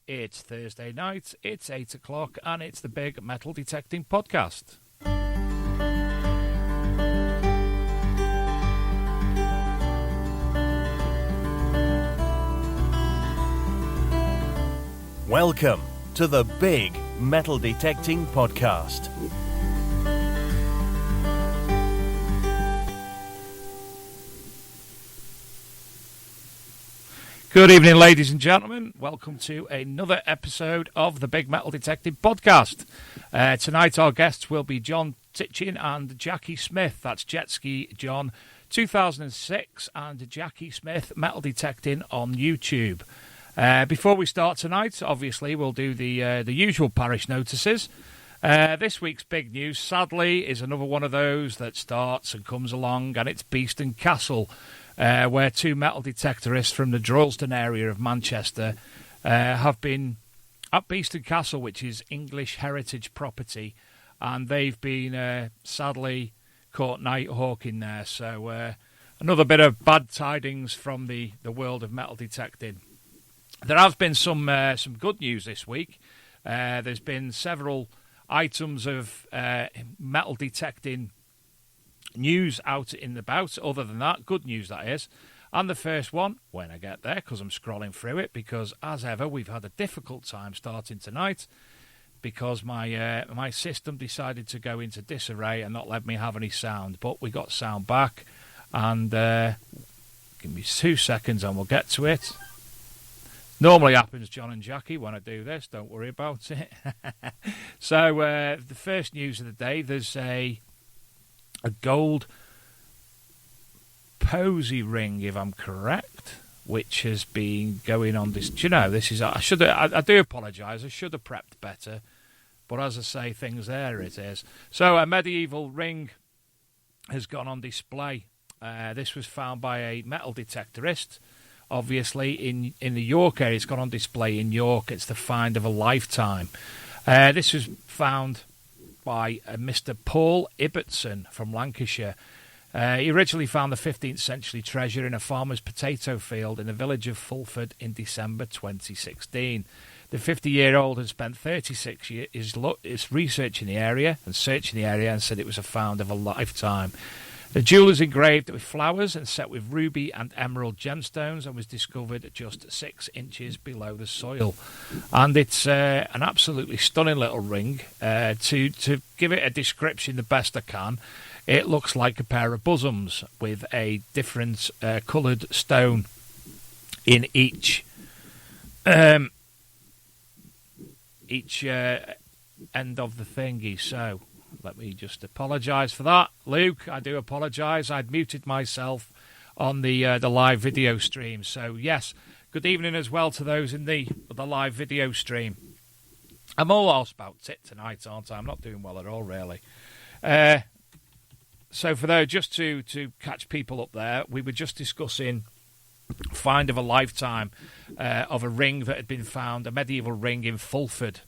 It's Thursday night, it's 8 o'clock, and it's the Big Metal Detecting Podcast. Welcome to the Big Metal Detecting Podcast. Good evening, ladies and gentlemen. Welcome to another episode of the Big Metal Detective Podcast. Tonight our guests will be John Titchen and Jackie Smith. That's Jet Ski John 2006 and Jackie Smith Metal Detecting on YouTube. Before we start tonight, obviously we'll do the usual parish notices. This week's big news, sadly, is another one of those that starts and comes along, and it's Beeston Castle. Where two metal detectorists from the Droylsden area of Manchester have been at Beeston Castle, which is English heritage property, and they've been sadly caught night hawking there. So another bit of bad tidings from the world of metal detecting. There has been some good news this week. There's been several items of metal detecting news out and about. Other than that, good news that is. And the first one, when I get there, because I'm scrolling through it, because as ever we've had a difficult time starting tonight because my system decided to go into disarray and not let me have any sound, but we got sound back, and give me 2 seconds and we'll get to it. Normally happens, John and Jackie, when I do this, don't worry about it. So the first news of the day, there's a gold posy ring, if I'm correct, which has been going on this. Do you know, this is. I do apologise. I should have prepped better, but as I say, things there it is. So a medieval ring has gone on display. This was found by a metal detectorist, obviously in the York area. It's gone on display in York. It's the find of a lifetime. This was found by Mr. Paul Ibbotson from Lancashire. He originally found the 15th century treasure in a farmer's potato field in the village of Fulford in December 2016. The 50-year-old had spent 36 years researching the area and searching the area and said it was a find of a lifetime. The jewel is engraved with flowers and set with ruby and emerald gemstones and was discovered just 6 inches below the soil. And it's an absolutely stunning little ring. To give it a description the best I can, it looks like a pair of bosoms with a different coloured stone in each end of the thingy. So let me just apologise for that. Luke, I do apologise. I'd muted myself on the live video stream. So, yes, good evening as well to those in the live video stream. I'm all arsed about tit tonight, aren't I? I'm not doing well at all, really. So, for those, just to catch people up there, we were just discussing find of a lifetime of a ring that had been found, a medieval ring in Fulford,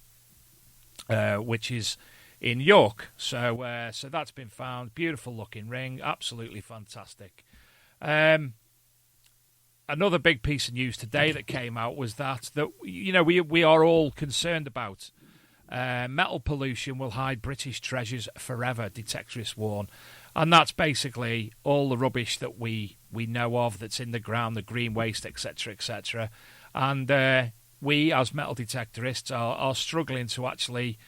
which is in York. So that's been found. Beautiful looking ring, absolutely fantastic. Another big piece of news today that came out was that you know we are all concerned about metal pollution will hide British treasures forever, detectorists warn. And that's basically all the rubbish that we know of that's in the ground, the green waste, etc., etc. And we, as metal detectorists, are struggling to actually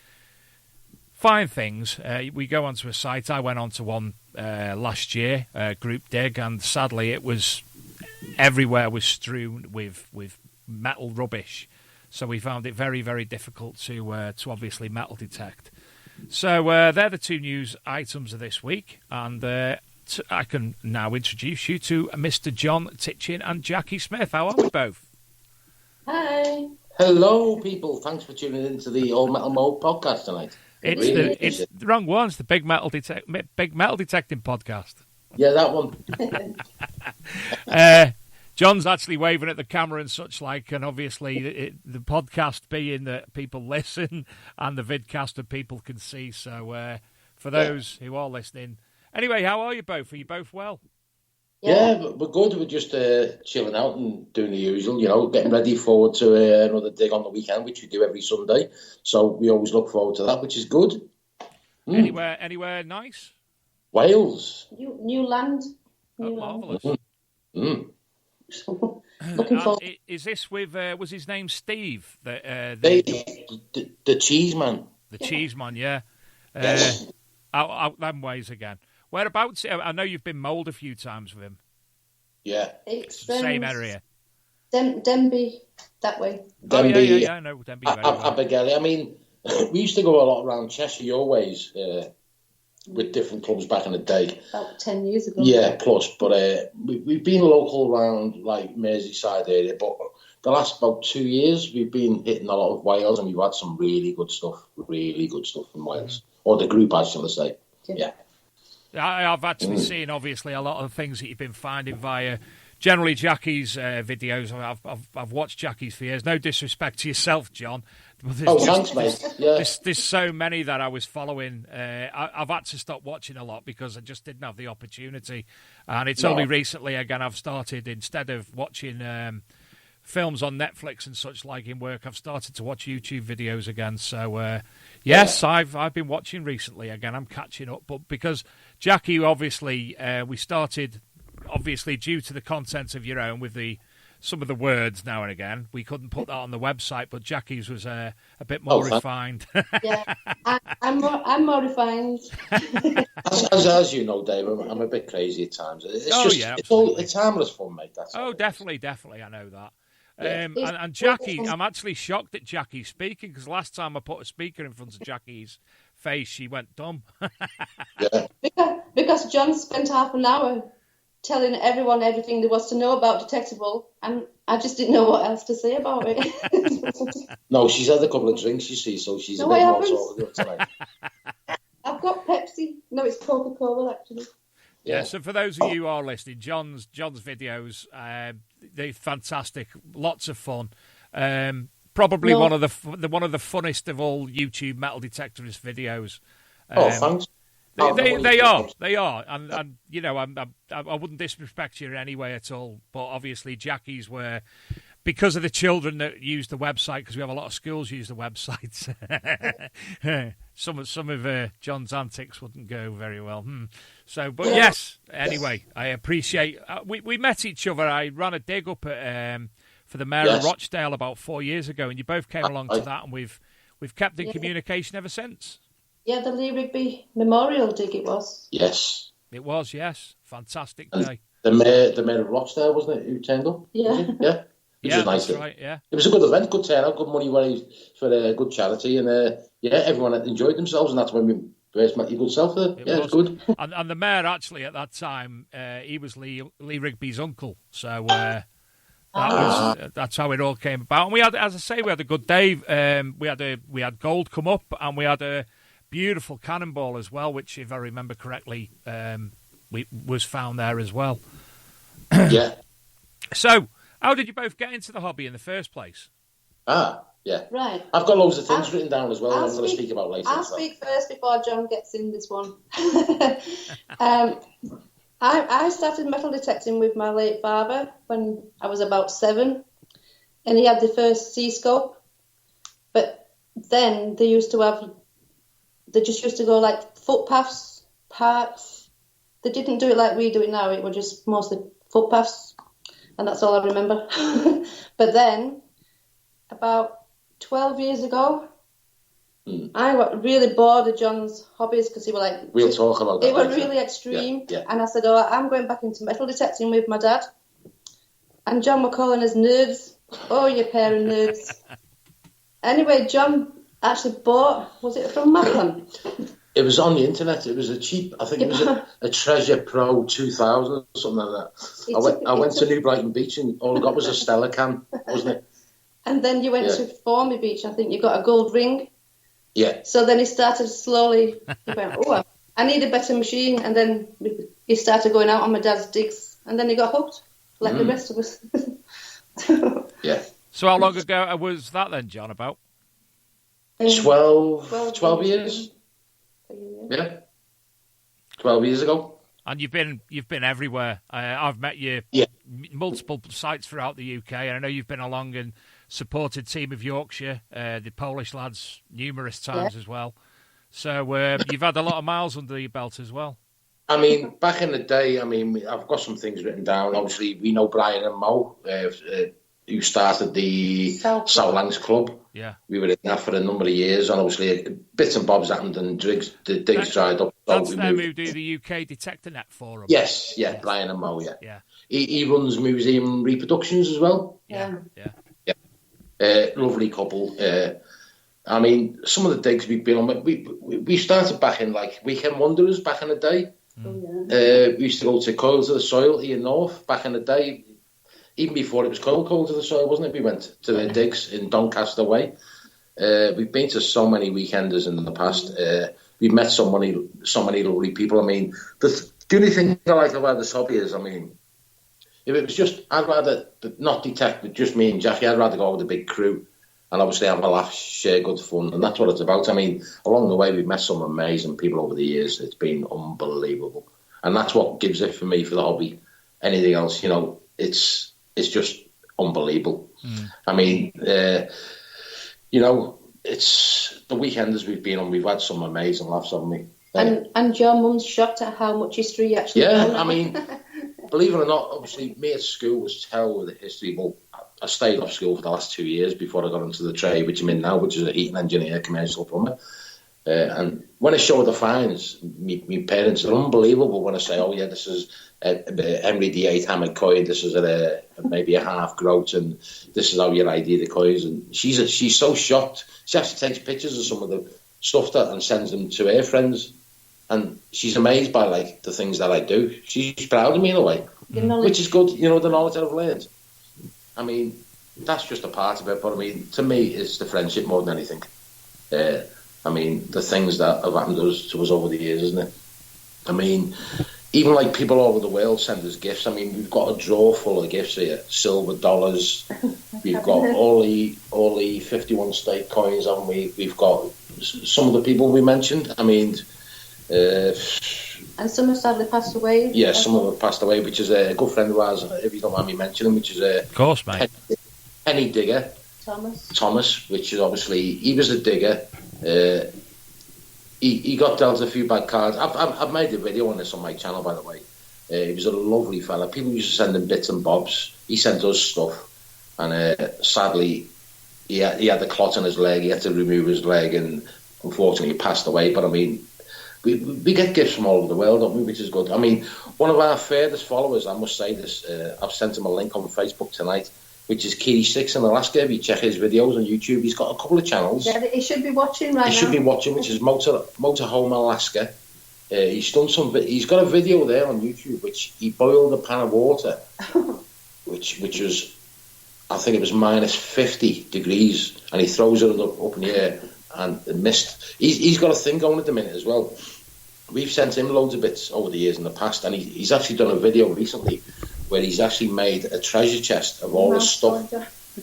find things. We go onto a site. I went onto one last year, Group Dig, and sadly it was everywhere was strewn with metal rubbish. So we found it very, very difficult to obviously metal detect. So they're the two news items of this week, and I can now introduce you to Mr. John Titchen and Jackie Smith. How are we both? Hi. Hello, people. Thanks for tuning into the All Metal Mode podcast tonight. It's the wrong one. It's the Big Metal Detecting Podcast. Yeah, that one. John's actually waving at the camera and such like, and obviously the podcast being that people listen and the vidcast that people can see. So for those who are listening, anyway, how are you both? Are you both well? Yeah, but we're good. We're just chilling out and doing the usual, getting ready forward to another dig on the weekend, which we do every Sunday. So we always look forward to that, which is good. Anywhere nice? Wales. New land. Oh, marvellous. Looking forward. Is this with, was his name Steve? The cheese man. The cheese man, yeah. Yes. Out them ways again. Whereabouts? I know you've been mould a few times with him. Yeah. It's Same area. Denby, that way. Denby, yeah, I know Denby very well. Abergele. I mean, we used to go a lot around Cheshire your ways with different clubs back in the day. About 10 years ago. Yeah, plus. But we've been local around like Merseyside area, but the last about 2 years we've been hitting a lot of Wales, and we've had some really good stuff from Wales. Or the group, I shall say. Yeah. I've actually seen, obviously, a lot of the things that you've been finding via generally Jackie's videos. I've watched Jackie's for years. No disrespect to yourself, John. Thanks, mate. Yeah. There's so many that I was following. I've had to stop watching a lot because I just didn't have the opportunity. And it's only recently, again, I've started, instead of watching films on Netflix and such like in work, I've started to watch YouTube videos again. So, yes, I've been watching recently again. I'm catching up. But because Jackie, obviously, we started, obviously, due to the content of your own with some of the words now and again. We couldn't put that on the website, but Jackie's was a bit more refined. Yeah, I'm more refined. as you know, Dave, I'm a bit crazy at times. It's harmless fun, mate. That's definitely, I know that. Yeah. And Jackie, I'm actually shocked at Jackie speaking, because last time I put a speaker in front of Jackie's face, she went dumb. Yeah. Because John spent half an hour telling everyone everything there was to know about Detectable, and I just didn't know what else to say about it. No, she's had a couple of drinks, you see, so she's a bit more talkative tonight. I've got Pepsi. No, it's Coca-Cola, actually. Yeah, so for those of you who are listening, John's videos, they're fantastic, lots of fun. Probably one of the funnest of all YouTube metal detectorist videos. Thanks. They are, and you know, I wouldn't disrespect you in any way at all, but obviously Jackie's were, because of the children that use the website, because we have a lot of schools use the website. some of John's antics wouldn't go very well. So, but yes, anyway, I appreciate. We met each other. I ran a dig up at for the Mayor of Rochdale about 4 years ago, and you both came along to that, and we've kept in communication ever since. Yeah, the Lee Rigby Memorial dig it was. Yes. It was, yes. Fantastic day. The mayor of Rochdale, wasn't it, who turned up? Yeah. Yeah. Which was nice. That's right, yeah. It was a good event, good turnout, good money raised for a good charity, and everyone enjoyed themselves, and that's when we first met your good self there. It was good. And the mayor, actually, at that time, he was Lee Rigby's uncle, so that's how it all came about. And we had, as I say, we had a good day. We had gold come up, and we had a beautiful cannonball as well, which, if I remember correctly, was found there as well. Yeah. So, how did you both get into the hobby in the first place? Yeah. Right. I've got loads of things written down as well I'm going to speak about later. I'll speak first before John gets in this one. I started metal detecting with my late father when I was about 7, and he had the first C-scope. But then they just used to go like footpaths, parks. They didn't do it like we do it now. It was just mostly footpaths, and that's all I remember. But then, about 12 years ago, I got really bored of John's hobbies because he was like... We'll talk about that. It was really extreme. Yeah. And I said, I'm going back into metal detecting with my dad. And John were calling us nerds. Oh, you pair of nerds. Anyway, John actually bought... Was it from Macklin? It was on the internet. It was I think it was a Treasure Pro 2000 or something like that. I went to New Brighton Beach and all I got was a Stella can, wasn't it? And then you went to Formby Beach. I think you got a gold ring. Yeah. So then he started slowly. He went, I need a better machine. And then he started going out on my dad's digs. And then he got hooked, like the rest of us. Yeah. So how long ago was that then, John, about? 12 years. Yeah. 12 years ago. And you've been everywhere. I've met you multiple sites throughout the UK, and I know you've been along and supported Team of Yorkshire, the Polish lads, numerous times as well. So you've had a lot of miles under your belt as well. I mean, back in the day, I mean, I've got some things written down. Obviously, we know Brian and Mo, who started the Southlands Club. Yeah. We were in that for a number of years, and obviously bits and bobs happened, and the digs dried up. That's them who do the UK Detector Net Forum. Yes, Brian and Mo, yeah. He runs Museum Reproductions as well. Yeah. Lovely couple. I mean, some of the digs we've been on, we started back in like Weekend Wanderers back in the day. We used to go to Coil to the Soil here north back in the day. Even before it was Coil to the Soil, wasn't it? We went to the digs in Doncaster Way. We've been to so many weekenders in the past. We've met so many lovely people. I mean, the only thing I like about this hobby is, I mean, if it was just, I'd rather not detect with just me and Jackie. I'd rather go with a big crew and obviously have a laugh, share good fun, and that's what it's about. I mean, along the way, we've met some amazing people over the years. It's been unbelievable, and that's what gives it for me for the hobby. Anything else, it's just unbelievable. I mean, it's the weekenders we've been on. We've had some amazing laughs, haven't we? And your mum's shocked at how much history you actually know. I mean, believe it or not, obviously, me at school was terrible with the history. Well, I stayed off school for the last 2 years before I got into the trade, which I'm in now, which is a heating engineer, commercial plumber. And when I show the finds, my parents are unbelievable when I say, oh, yeah, this is Henry VIII hammered coin, this is maybe a half groat, and this is how you ID the coins. And she's so shocked. She actually takes pictures of some of the stuff and sends them to her friends. And she's amazed by, like, the things that I do. She's proud of me in a way, which is good, the knowledge that I've learned. I mean, that's just a part of it, but I mean, to me, it's the friendship more than anything. I mean, the things that have happened to us over the years, isn't it? I mean, even like people all over the world send us gifts. I mean, we've got a drawer full of gifts here, silver dollars. We've got all the 51 state coins, haven't we? We've got some of the people we mentioned. I mean, and some have sadly passed away. Yeah, some of them have passed away, which is a good friend of ours, if you don't mind me mentioning, which is of course, mate. Penny Digger. Thomas, which is obviously, he was a digger. He got dealt a few bad cards. I've made a video on this on my channel, by the way. He was a lovely fella. People used to send him bits and bobs. He sent us stuff. And sadly, he had a clot on his leg. He had to remove his leg, and unfortunately he passed away. But I mean, we get gifts from all over the world, don't we, which is good. I mean, one of our furthest followers, I must say this, I've sent him a link on Facebook tonight, which is Kiri6 in Alaska. If you check his videos on YouTube, he's got a couple of channels. Yeah, he should be watching right now. He should be watching, which is Motorhome Alaska. He's got a video there on YouTube, which he boiled a pan of water, which was, I think it was minus 50 degrees, and he throws it up in the air, and the mist. He's got a thing going at the minute as well. We've sent him loads of bits over the years in the past, and he's actually done a video recently where he's actually made a treasure chest of all the stuff.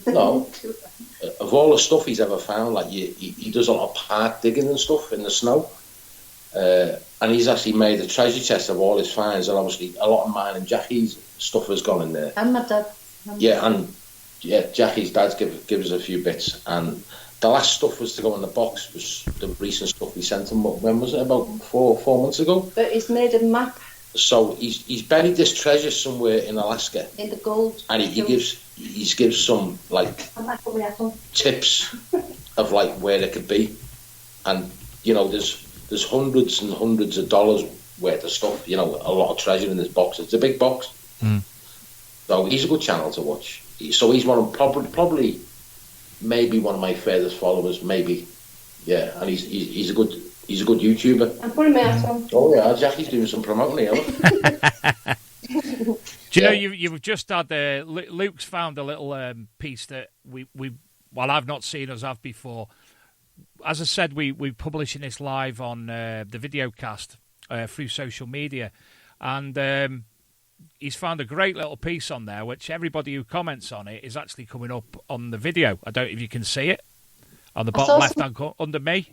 Of all the stuff he's ever found. Like he does a lot of park digging and stuff in the snow, and he's actually made a treasure chest of all his finds. And obviously, a lot of mine and Jackie's stuff has gone in there. And my dad. Jackie's dad give us a few bits, and the last stuff was to go in the box was the recent stuff we sent him. When was it? About four months ago. But he's made a map. So he's buried this treasure somewhere in Alaska. In the gold. And he gives some like tips of like where it could be, and there's hundreds and hundreds of dollars worth of stuff. A lot of treasure in this box. It's a big box. So he's a good channel to watch. So he's one of probably maybe one of my furthest followers, maybe. Yeah, and he's a good YouTuber. I'm putting my hat on. Oh yeah, Jackie's doing some promoting here. Do you know you've just had Luke's found a little piece that I've not seen us have before. As I said, we're publishing this live on the video cast through social media, and he's found a great little piece on there, which everybody who comments on it is actually coming up on the video. I don't know if you can see it on the bottom left-hand corner under me.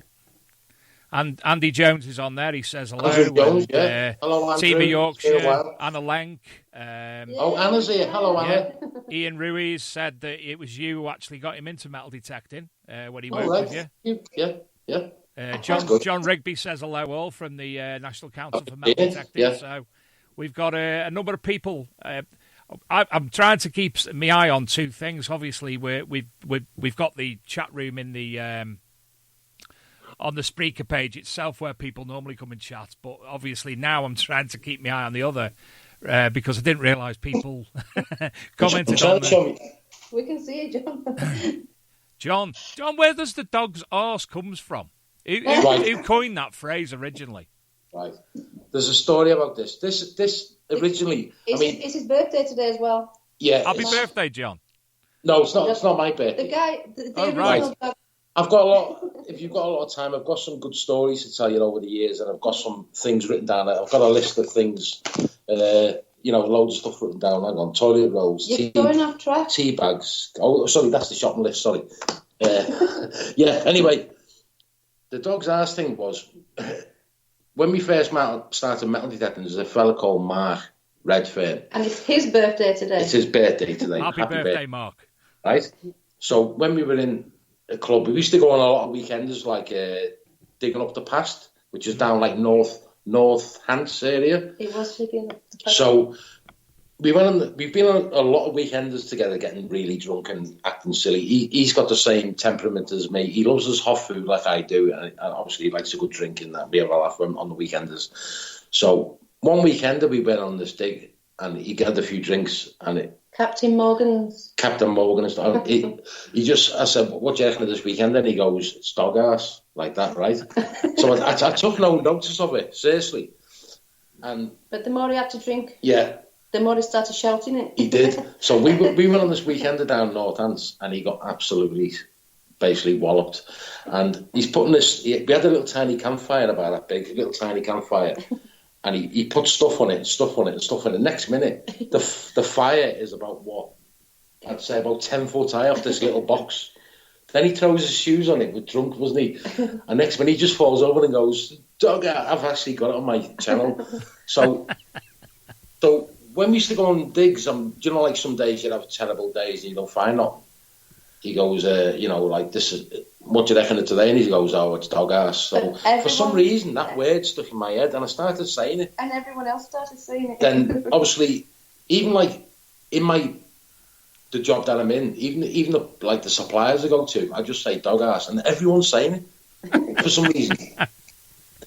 And Andy Jones is on there. He says hello. Andrew Jones, and, yeah. Hello, Andrew. Team of It's been a Yorkshire, while. Anna Lenk. Oh, Anna's here. Hello, Anna. Ian Ruiz said that it was you who actually got him into metal detecting when he worked Right. with you. Yeah. John Rigby says hello all from the National Council for Metal Detecting. Yeah. So we've got a number of people. I'm trying to keep my eye on two things. Obviously, we've got the chat room in the on the Spreaker page itself where people normally come and chat. But obviously now I'm trying to keep my eye on the other because I didn't realise people commented on it. We can see you, John, where does the dog's arse comes from? Who coined that phrase originally? Right. There's a story about this. This originally. It's his birthday today as well. Yeah. Happy birthday, John. No, it's not. It's not my birthday. The guy. The Oh, original right. guy. I've got a lot. If you've got a lot of time, I've got some good stories to tell you over the years, and I've got some things written down. I've got a list of things. Loads of stuff written down. Hang on, toilet rolls, You're going off track. tea bags. Oh, sorry, that's the shopping list. Sorry. Anyway, the dog's ass thing was when we first started metal detecting. There's a fella called Mark Redfern. And it's his birthday today. It's his birthday today. Happy birthday, Mark. Right. So when we were in a club, we used to go on a lot of weekenders, like digging up the past, which is down like North Hants area. It was digging up the past. So we've been on a lot of weekenders together, getting really drunk and acting silly. He's got the same temperament as me. He loves his hot food like I do, and obviously he likes a good drink and that. We have a laugh on the weekenders. So one weekender we went on this dig, and he had a few drinks, and Captain Morgan's. I said, what do you reckon of this weekend? And he goes, it's dog ass, like that, right? So I took no notice of it, seriously. But the more he had to drink, yeah, the more he started shouting it. he did. So we went on this weekender down North Hants, and he got absolutely, basically walloped. And he's putting this. We had a little tiny campfire, about that big, a little tiny campfire. And he put stuff on it. Next minute, the fire is about what? I'd say about 10 foot high off this little box. Then he throws his shoes on it. We're drunk, wasn't he? And next minute he just falls over and goes, dog, I've actually got it on my channel. So when we used to go on digs, like some days you'd have terrible days and you don't find nothing. He goes, like this is, what do you reckon of today? And he goes, oh, it's dog ass. So for some reason that word stuck in my head and I started saying it. And everyone else started saying it. Then obviously, even like in the job that I'm in, even the suppliers I go to, I just say dog ass and everyone's saying it for some reason.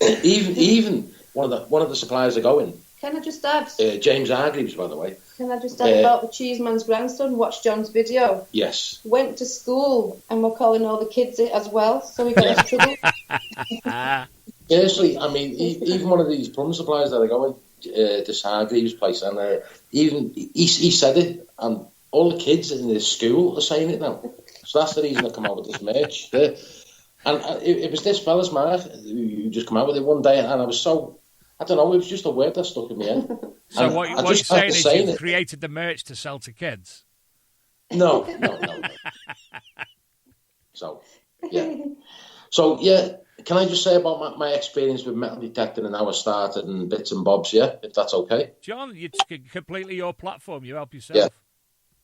even one of the suppliers I go in. Can I just add? James Hargreaves, by the way. Can I just add about the Cheeseman's grandson? Watched John's video. Yes. Went to school and we're calling all the kids it as well, so we got into trouble. Seriously, I mean, even one of these plumber suppliers that I go in, this Hargreaves place, and even he said it, and all the kids in his school are saying it now. So that's the reason I come out with this merch. And it was this fella's Mark who just come out with it one day, and I was so. I don't know, it was just a word that stuck in my head. So what you're saying is you created the merch to sell to kids? No. So, yeah. Can I just say about my experience with metal detecting and how I started and bits and bobs, yeah? If that's okay. John, it's completely your platform. You help yourself. Yeah.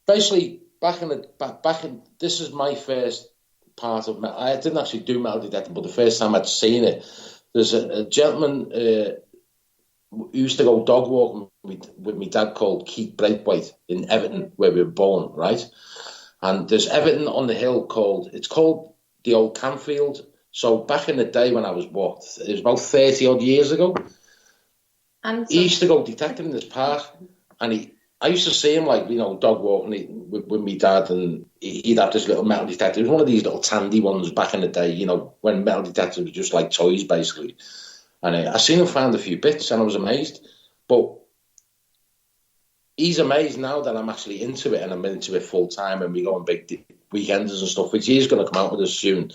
Basically, back in this is my first part of metal. I didn't actually do metal detecting, but the first time I'd seen it, there's a gentleman who used to go dog walking with my dad called Keith Braithwaite in Everton, where we were born, right? And there's Everton on the hill it's called the Old Canfield. So back in the day when I was, it was about 30 odd years ago, and he used to go detecting in this park, and I used to see him dog walking with my dad, and he'd have this little metal detector. It was one of these little Tandy ones back in the day, when metal detectors were just like toys, basically. And I seen him find a few bits, and I was amazed. But he's amazed now that I'm actually into it, and I'm into it full time, and we go on big weekenders and stuff, which he's going to come out with us soon.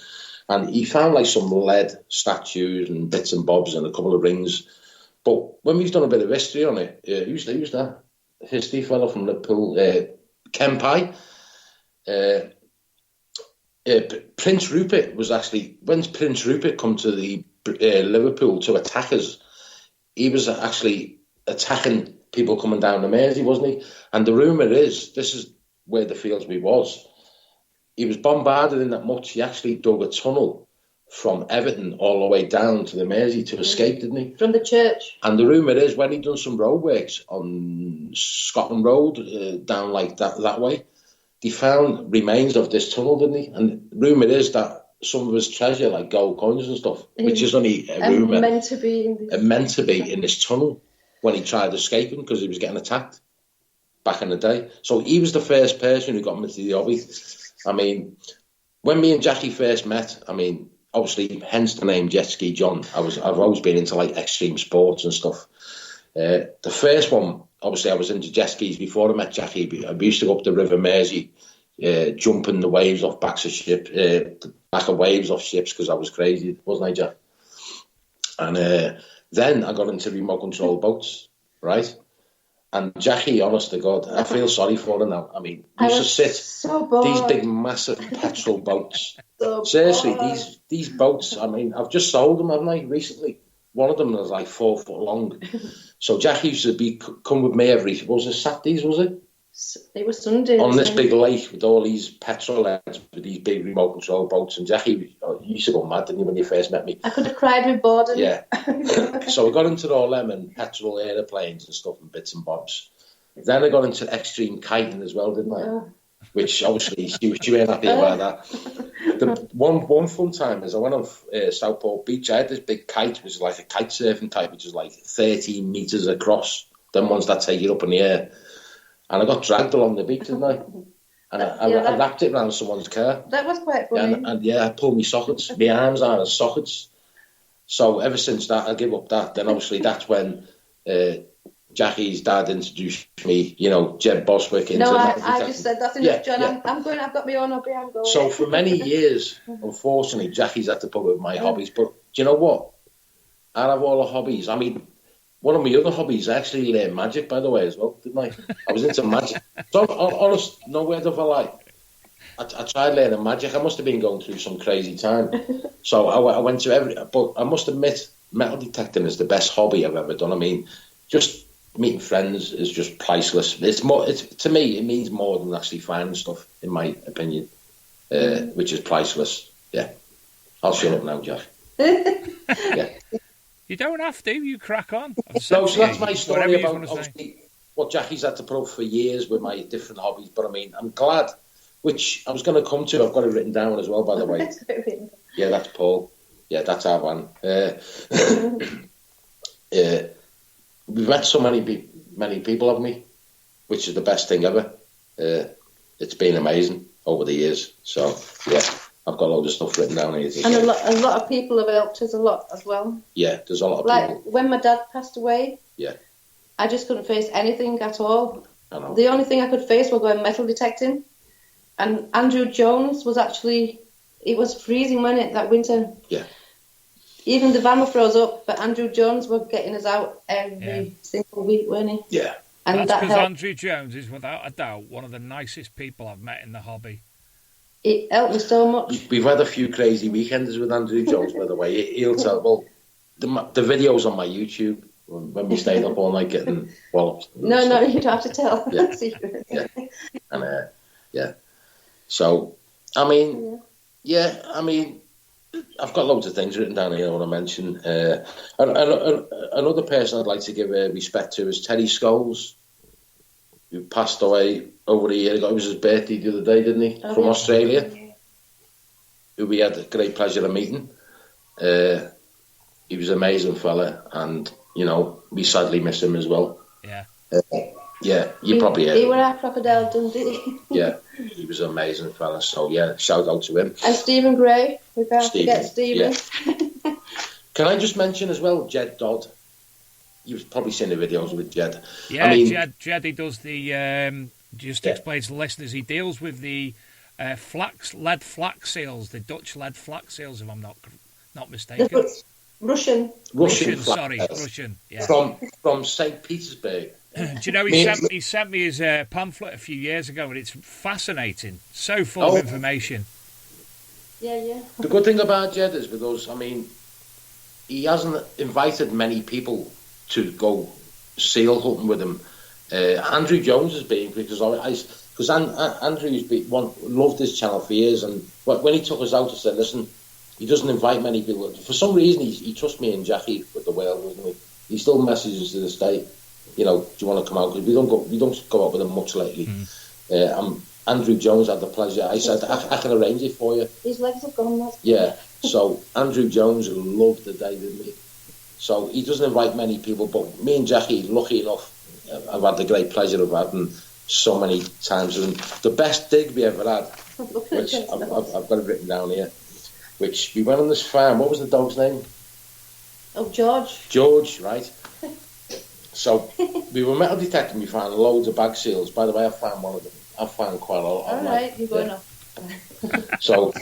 And he found some lead statues and bits and bobs and a couple of rings. But when we've done a bit of history on it, who's that history fellow from Liverpool? Ken Pye. Prince Rupert was actually, when Prince Rupert come to the Liverpool to attack us. He was actually attacking people coming down the Mersey, wasn't he? And the rumour is, this is where the Fieldsbury was, he was bombarded in that much, he actually dug a tunnel from Everton all the way down to the Mersey to escape, didn't he? From the church. And the rumour is, when he'd done some roadworks on Scotland Road, down like that way, they found remains of this tunnel, didn't he? And rumour is that some of his treasure, like gold coins and stuff, which is only a rumour, meant to be in this tunnel when he tried escaping because he was getting attacked back in the day. So he was the first person who got him into the hobby. I mean, when me and Jackie first met, I mean, obviously, hence the name Jet Ski John. I've always been into like extreme sports and stuff. The first one, obviously, I was into jet skis before I met Jackie. I used to go up the River Mersey, jumping the waves off backs of ship, back of waves off ships because I was crazy, wasn't I, Jack? And then I got into remote control boats, right? And Jackie, honest to God, I feel sorry for her now. I mean, we used to sit these big, massive petrol boats. Seriously, these boats. I mean, I've just sold them, haven't I? Recently, one of them was like 4 foot long. So Jackie used to come with me every. Was it Saturdays? Was it? It was Sundays. On this big lake with all these petrol heads with these big remote control boats, and Jackie, you used to go mad, didn't you, when you first met me? I could have cried with boredom. Yeah. So I got into all them and petrol aeroplanes and stuff and bits and bobs. Then I got into extreme kiting as well, didn't I? Oh. Which obviously she weren't happy about that. The one fun time is I went on Southport Beach. I had this big kite, which was like a kite surfing type, which was like 13 metres across. Them ones that take you up in the air. And I got dragged along the beach, didn't I? And I wrapped it around someone's car. That was quite funny. And I pulled my sockets. My arms are as sockets. So ever since that, I give up that. Then obviously that's when Jackie's dad introduced me, you know, Jed Boswick into I just said, that's enough, John. Yeah. I'm going, I've got my own hobby, I'm going. So for many years, unfortunately, Jackie's had to put with my hobbies. But do you know what? Out of all the hobbies, I mean, one of my other hobbies, I actually learned magic, by the way, as well, didn't I? I was into magic. So, honest, no word of a lie. I tried learning magic. I must have been going through some crazy time. So I went to but I must admit, metal detecting is the best hobby I've ever done. I mean, just meeting friends is just priceless. To me, it means more than actually finding stuff, in my opinion, which is priceless. Yeah. I'll shut up now, Jack. Yeah. You don't have to. You crack on. So that's my story about obviously what Jackie's had to put up for years with my different hobbies. But I mean, I'm glad, which I was going to come to. I've got it written down as well, by the way. Yeah, that's Paul. Yeah, that's our one. We've met so many people, haven't we? Which is the best thing ever. It's been amazing over the years. So, yeah. I've got loads of stuff written down here. And a lot of people have helped us a lot as well. Yeah, there's a lot of people. Like when my dad passed away, yeah, I just couldn't face anything at all. I know. The only thing I could face was going metal detecting. And Andrew Jones was actually, it was freezing, wasn't it, that winter? Yeah. Even the van was froze up, but Andrew Jones were getting us out every single week, weren't he? Yeah. And that's because Andrew Jones is, without a doubt, one of the nicest people I've met in the hobby. It helped me so much. We've had a few crazy weekends with Andrew Jones, by the way. He'll tell, well, the videos on my YouTube when we stayed up all night getting walloped. No, you don't have to tell. Yeah. And, yeah. So, I mean, I've got loads of things written down here I want to mention. Another person I'd like to give respect to is Terry Scholes, who passed away over a year ago. It was his birthday the other day, didn't he? From Australia. Who we had a great pleasure of meeting. He was an amazing fella, and, you know, we sadly miss him as well. Yeah. Yeah, you probably heard. He were our Crocodile Dundee. Yeah, he was an amazing fella, so yeah, shout out to him. And Stephen Gray, we can't forget Stephen. Yeah. Can I just mention as well, Jed Dodd? You've probably seen the videos with Jed. Yeah, I mean, Jed, he does the, explains to the listeners, he deals with the lead flax seals, the Dutch lead flax seals, if I'm not mistaken. Russian, yeah. From St. Petersburg. Do you know, he sent me his pamphlet a few years ago, and it's fascinating. So full of information. Yeah. The good thing about Jed is with us, I mean, he hasn't invited many people to go seal hunting with him. Andrew Jones has been, because Andrew's loved this channel for years, and when he took us out, he said, listen, he doesn't invite many people. For some reason, he trusts me and Jackie with the whale, doesn't he? He still messages to this day, do you want to come out? Because we don't go out with him much lately. Andrew Jones had the pleasure. I said, I can arrange it for you. His legs have gone. That's yeah. So Andrew Jones loved the day, didn't he? So he doesn't invite many people, but me and Jackie, lucky enough, I've had the great pleasure of having so many times. And the best dig we ever had, which I've got it written down here, which we went on this farm. What was the dog's name? Oh, George. George, right? So we were metal detecting. We found loads of bag seals. By the way, I found one of them. I found quite a lot. All right, you're going off. So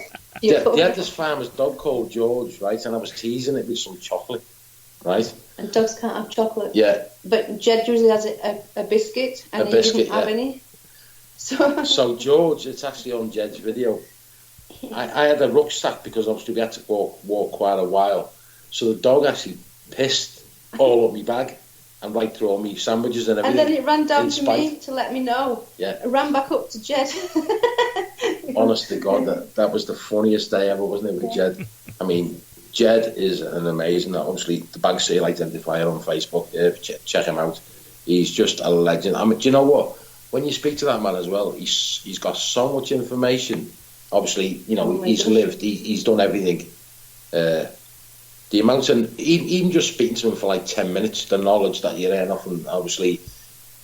they had this farmer's dog called George, right? And I was teasing it with some chocolate, right? And dogs can't have chocolate. Yeah. But Jed usually has a biscuit, and he didn't have any. So George, it's actually on Jed's video. I had a rucksack because obviously we had to walk quite a while. So the dog actually pissed all up my bag and right through all my sandwiches and everything. And then it ran down to me to let me know. Yeah. It ran back up to Jed. Honest to God, that was the funniest day ever, wasn't it, with Jed? I mean, Jed is an amazing, obviously, the bag seal identifier on Facebook. Check him out. He's just a legend. I mean, do you know what? When you speak to that man as well, he's got so much information. Obviously, he's lived, he's done everything. The amount of, even just speaking to him for like 10 minutes, the knowledge that you're in off him, obviously,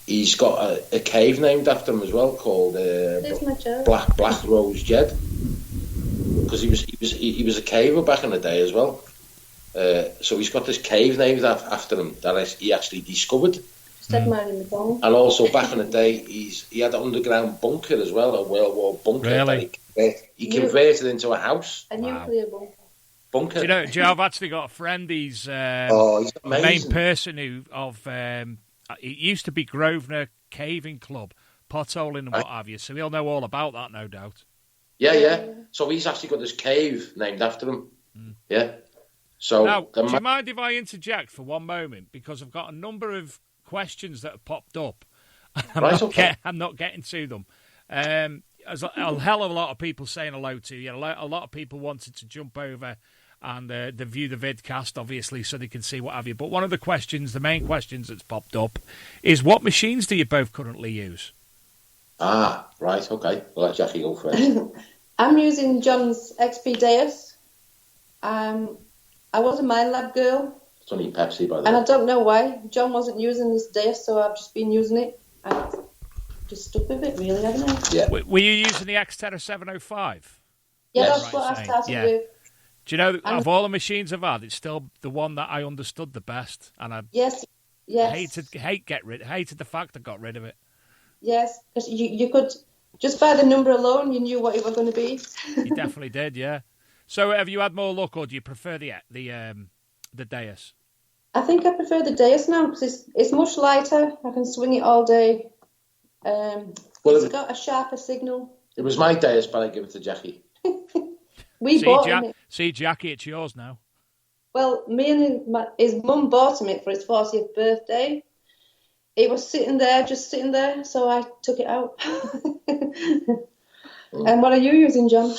he's got a cave named after him as well called Black Rose Jed, because he was a caver back in the day as well. So he's got this cave named after him that he actually discovered. And also back in the day, he had an underground bunker as well, a World War bunker. Really? He converted into a house. A nuclear bunker. Do you know, I've actually got a friend. He's he's the main person it used to be Grosvenor Caving Club, potholing and what have you. So he'll know all about that, no doubt. Yeah. So he's actually got this cave named after him. Yeah. So now, do you mind if I interject for one moment, because I've got a number of questions that have popped up. I'm not getting to them. There's a hell of a lot of people saying hello to you. A lot of people wanted to jump over and view the vidcast, obviously, so they can see what have you. But one of the main questions that's popped up, is what machines do you both currently use? Ah, right, okay. I'll let Jackie go first. I'm using John's XP Deus. I was a Mind Lab girl. It's only Pepsi, by the way. And I don't know why. John wasn't using this Deus, so I've just been using it. And just stuck with it, really, haven't I? Yeah. Were you using the Xterra 705? Yeah, that's what I started with. Do you know, of all the machines I've had, it's still the one that I understood the best, and I hated the fact I got rid of it. Yes, because you could, just by the number alone, you knew what it was going to be. You definitely did, yeah. So have you had more luck, or do you prefer the Deus? I think I prefer the Deus now, because it's much lighter. I can swing it all day. It's got a sharper signal. It was my Deus, but I give it to Jackie. See, Jackie, it's yours now. Well, me and his mum bought him it for his 40th birthday. It was sitting there, so I took it out. And what are you using, John?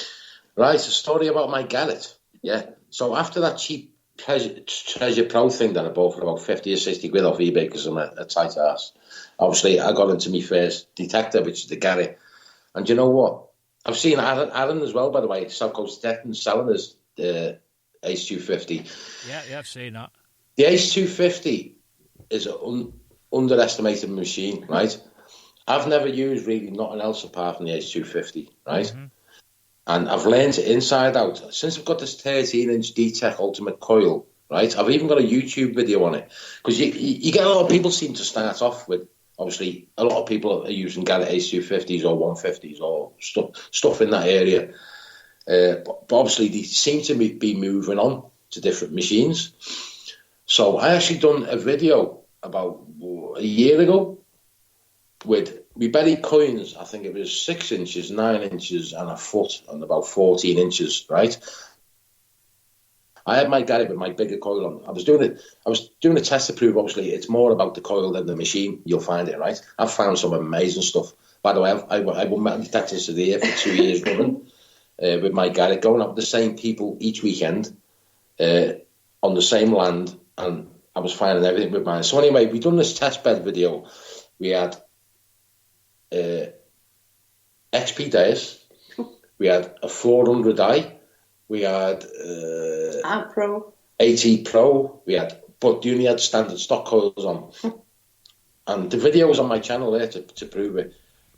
Right, a story about my Garrett. Yeah. So after that cheap Treasure Pro thing that I bought for about 50 or 60 quid off eBay because I'm a tight ass, obviously I got into my first detector, which is the Garrett. And you know what? I've seen Aaron as well, by the way, South Coast Detecting selling his Ace 250. Yeah, I've seen that. The Ace 250 is an underestimated machine, right? I've never used really nothing else apart from the Ace 250, right? Mm-hmm. And I've learned it inside out. Since I've got this 13-inch D-Tech Ultimate Coil, right? I've even got a YouTube video on it. Because you get a lot of people seem to start off with, obviously, a lot of people are using Garrett Ace 250s or 150s or stuff in that area. But obviously, they seem to be moving on to different machines. So I actually done a video about a year ago with my belly coins. I think it was 6 inches, 9 inches and a foot and about 14 inches, right? I had my garret with my bigger coil on. I was doing a test to prove, obviously, it's more about the coil than the machine. You'll find it, right? I've found some amazing stuff. By the way, I won metal detectors of the year for 2 years running with my garret, going up with the same people each weekend on the same land, and I was finding everything with mine. So anyway, we done this test bed video. We had XP Deus. We had a 400i. We had Pro. AT Pro. But you only had standard stock coils on. And the video's on my channel there to prove it.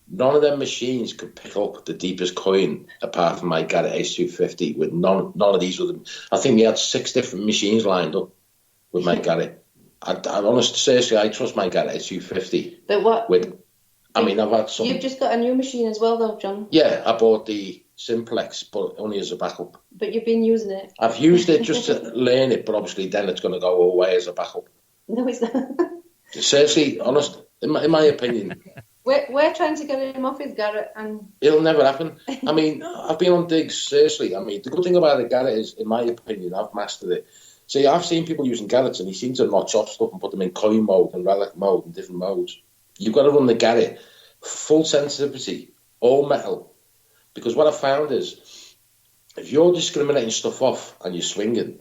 None of them machines could pick up the deepest coin apart from my Garrett H250 with none of these with them. I think we had 6 different machines lined up with my Garrett. I honestly, seriously, I trust my Garrett H250. But what? I've had some. You've just got a new machine as well, though, John. Yeah, I bought the Simplex, but only as a backup. But you've been using it. I've used it just to learn it, but obviously then it's going to go away as a backup. No, it's not. Seriously, honest, in my opinion. We're trying to get him off his Garrett, and it'll never happen. I mean, I've been on digs, seriously. I mean, the good thing about a Garrett is, in my opinion, I've mastered it. See, I've seen people using Garretts and they seem to notch off stuff and put them in coin mode and relic mode and different modes. You've got to run the Garrett full sensitivity, all metal. Because what I found is, if you're discriminating stuff off and you're swinging,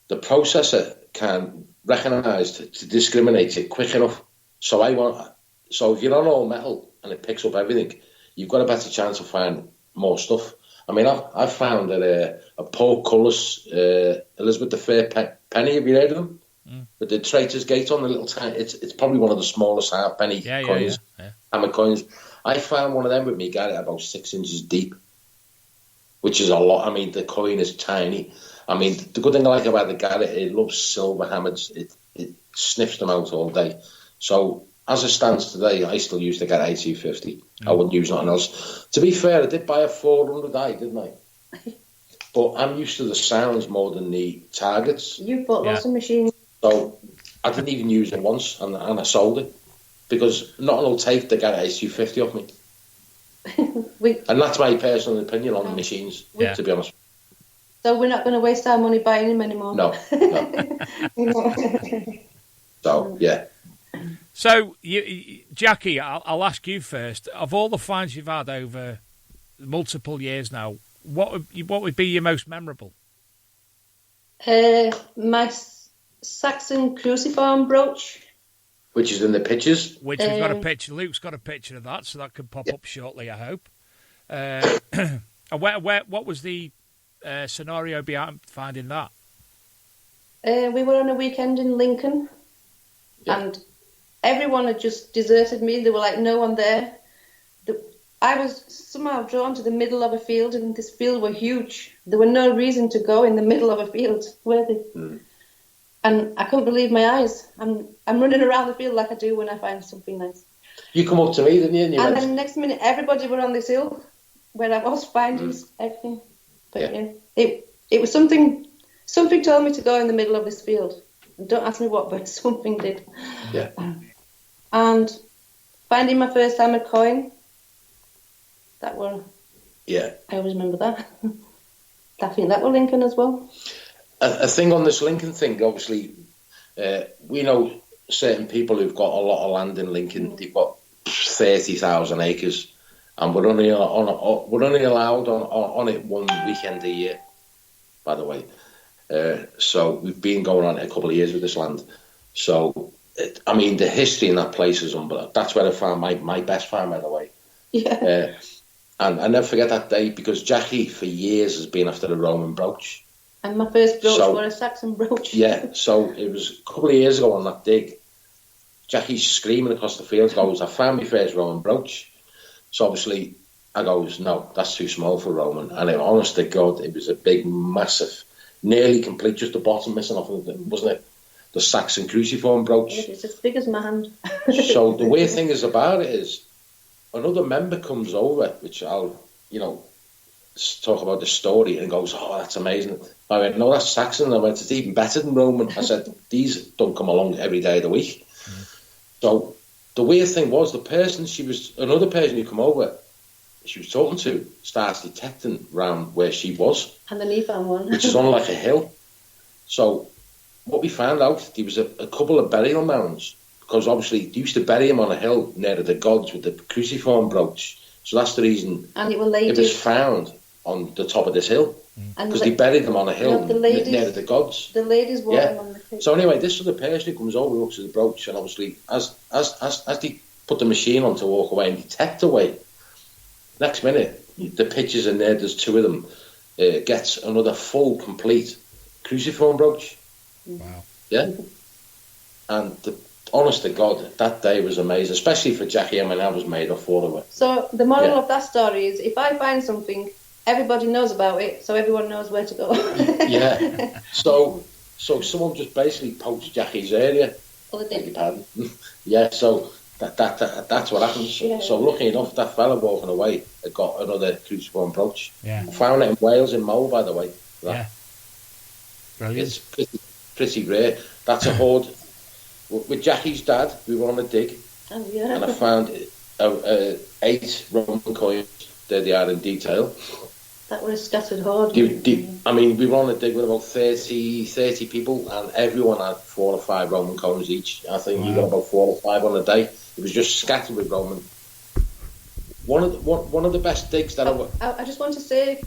the processor can recognise to discriminate it quick enough. So if you're on all metal and it picks up everything, you've got a better chance of finding more stuff. I mean, I've found that a portcullis Elizabeth the Fair penny. Have you heard of them? With the Traitor's Gate on the little tiny. It's probably one of the smallest half-penny coins, hammer coins. I found one of them with me Garrett about 6 inches deep, which is a lot. I mean, the coin is tiny. I mean, the good thing I like about the Garrett, it loves silver hammers. It sniffs them out all day. So as it stands today, I still use the Garrett A250. I wouldn't use nothing else. To be fair, I did buy a 400i, didn't I? But I'm used to the sounds more than the targets. You've bought lots of machines. So I didn't even use it once, and I sold it because nothing will take the Garrett H250 off me. And that's my personal opinion on the machines, to be honest. So we're not going to waste our money buying them anymore. No. So yeah. So Jackie, I'll ask you first. Of all the finds you've had over multiple years now, what would be your most memorable? My Saxon cruciform brooch. Which is in the pictures. Which we've got a picture. Luke's got a picture of that, so that can pop up shortly, I hope. And what was the scenario behind finding that? We were on a weekend in Lincoln, and everyone had just deserted me. There were like no one there. I was somehow drawn to the middle of a field, and this field were huge. There were no reason to go in the middle of a field, were they? And I couldn't believe my eyes. I'm running around the field like I do when I find something nice. You come up to me, didn't you? And then next minute, everybody were on this hill where I was finding everything. But it was something. Something told me to go in the middle of this field. And don't ask me what, but something did. Yeah. And finding my first hammered coin. That were. Yeah. I always remember that. I think that were Lincoln as well. A thing on this Lincoln thing, obviously, we know certain people who've got a lot of land in Lincoln. They've got 30,000 acres, and we're only allowed on it one weekend a year. By the way, so we've been going on it a couple of years with this land. So, the history in that place is unbelievable. That's where I found my best find, by the way. Yeah. And I never forget that day because Jackie for years has been after the Roman brooch. And my first brooch was a Saxon brooch. Yeah, so it was a couple of years ago on that dig. Jackie's screaming across the field, goes, I found my first Roman brooch. So obviously, I goes, no, that's too small for Roman. And honest to God, it was a big, massive, nearly complete, just the bottom missing off of it, wasn't it? The Saxon cruciform brooch. It's as big as my hand. So the weird thing is about it is, another member comes over, which I'll, talk about the story, and goes, oh, that's amazing. I went, no, that's Saxon. I went, it's even better than Roman. I said, these don't come along every day of the week. So the weird thing was, another person who come over, she was talking to, starts detecting round where she was. Underneath on one. Which is on like a hill. So what we found out, there was a couple of burial mounds, because obviously they used to bury him on a hill near the gods with the cruciform brooch. So that's the reason And it was found on the top of this hill, because they buried him on a hill near the gods. The ladies wore him on the hill. So anyway, this other person who comes over, looks at the brooch, and obviously as they put the machine on to walk away and detect away, next minute the pictures in there, there's two of them, gets another full complete cruciform brooch. Wow. Yeah. And honest to God, that day was amazing, especially for Jackie. I mean, I was made up for it. So the moral of that story is, if I find something, everybody knows about it, so everyone knows where to go. Yeah. So someone just basically poached Jackie's area. Well, they did. Yeah. So that's what happens. Yeah. So lucky enough, that fella walking away had got another cruciform brooch. Yeah. I found it in Wales, in Mull, by the way. Yeah. Brilliant. It's pretty rare. That's a hoard. With Jackie's dad, we were on a dig, and I found 8 Roman coins. There they are in detail. That was a scattered hoard. I mean, we were on a dig with about 30 people, and everyone had 4 or 5 Roman coins each. I think you got about 4 or 5 on a day. It was just scattered with Roman. One of the best digs that I just want to say,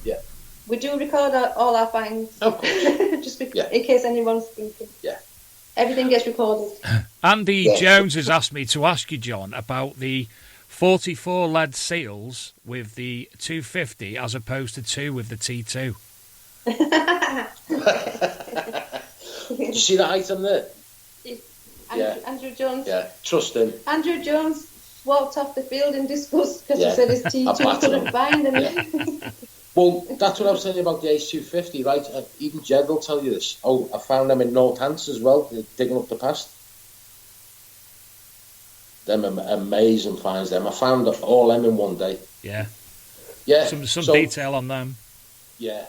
we do record all our finds. Of course. Just in case anyone's thinking. Yeah. Everything gets recorded. Andy Jones has asked me to ask you, John, about the 44 lead seals with the 250 as opposed to 2 with the T2. Did you see that item there? Andrew Jones. Yeah, trust him. Andrew Jones walked off the field in disgust because he said his T2 couldn't bind him. Yeah. Well, that's what I was saying about the H250, right? Even Jed will tell you this. Oh, I found them in Northants as well, digging up the past. Them amazing finds, them. I found all them in one day. Yeah. Yeah. Some detail on them. Yeah.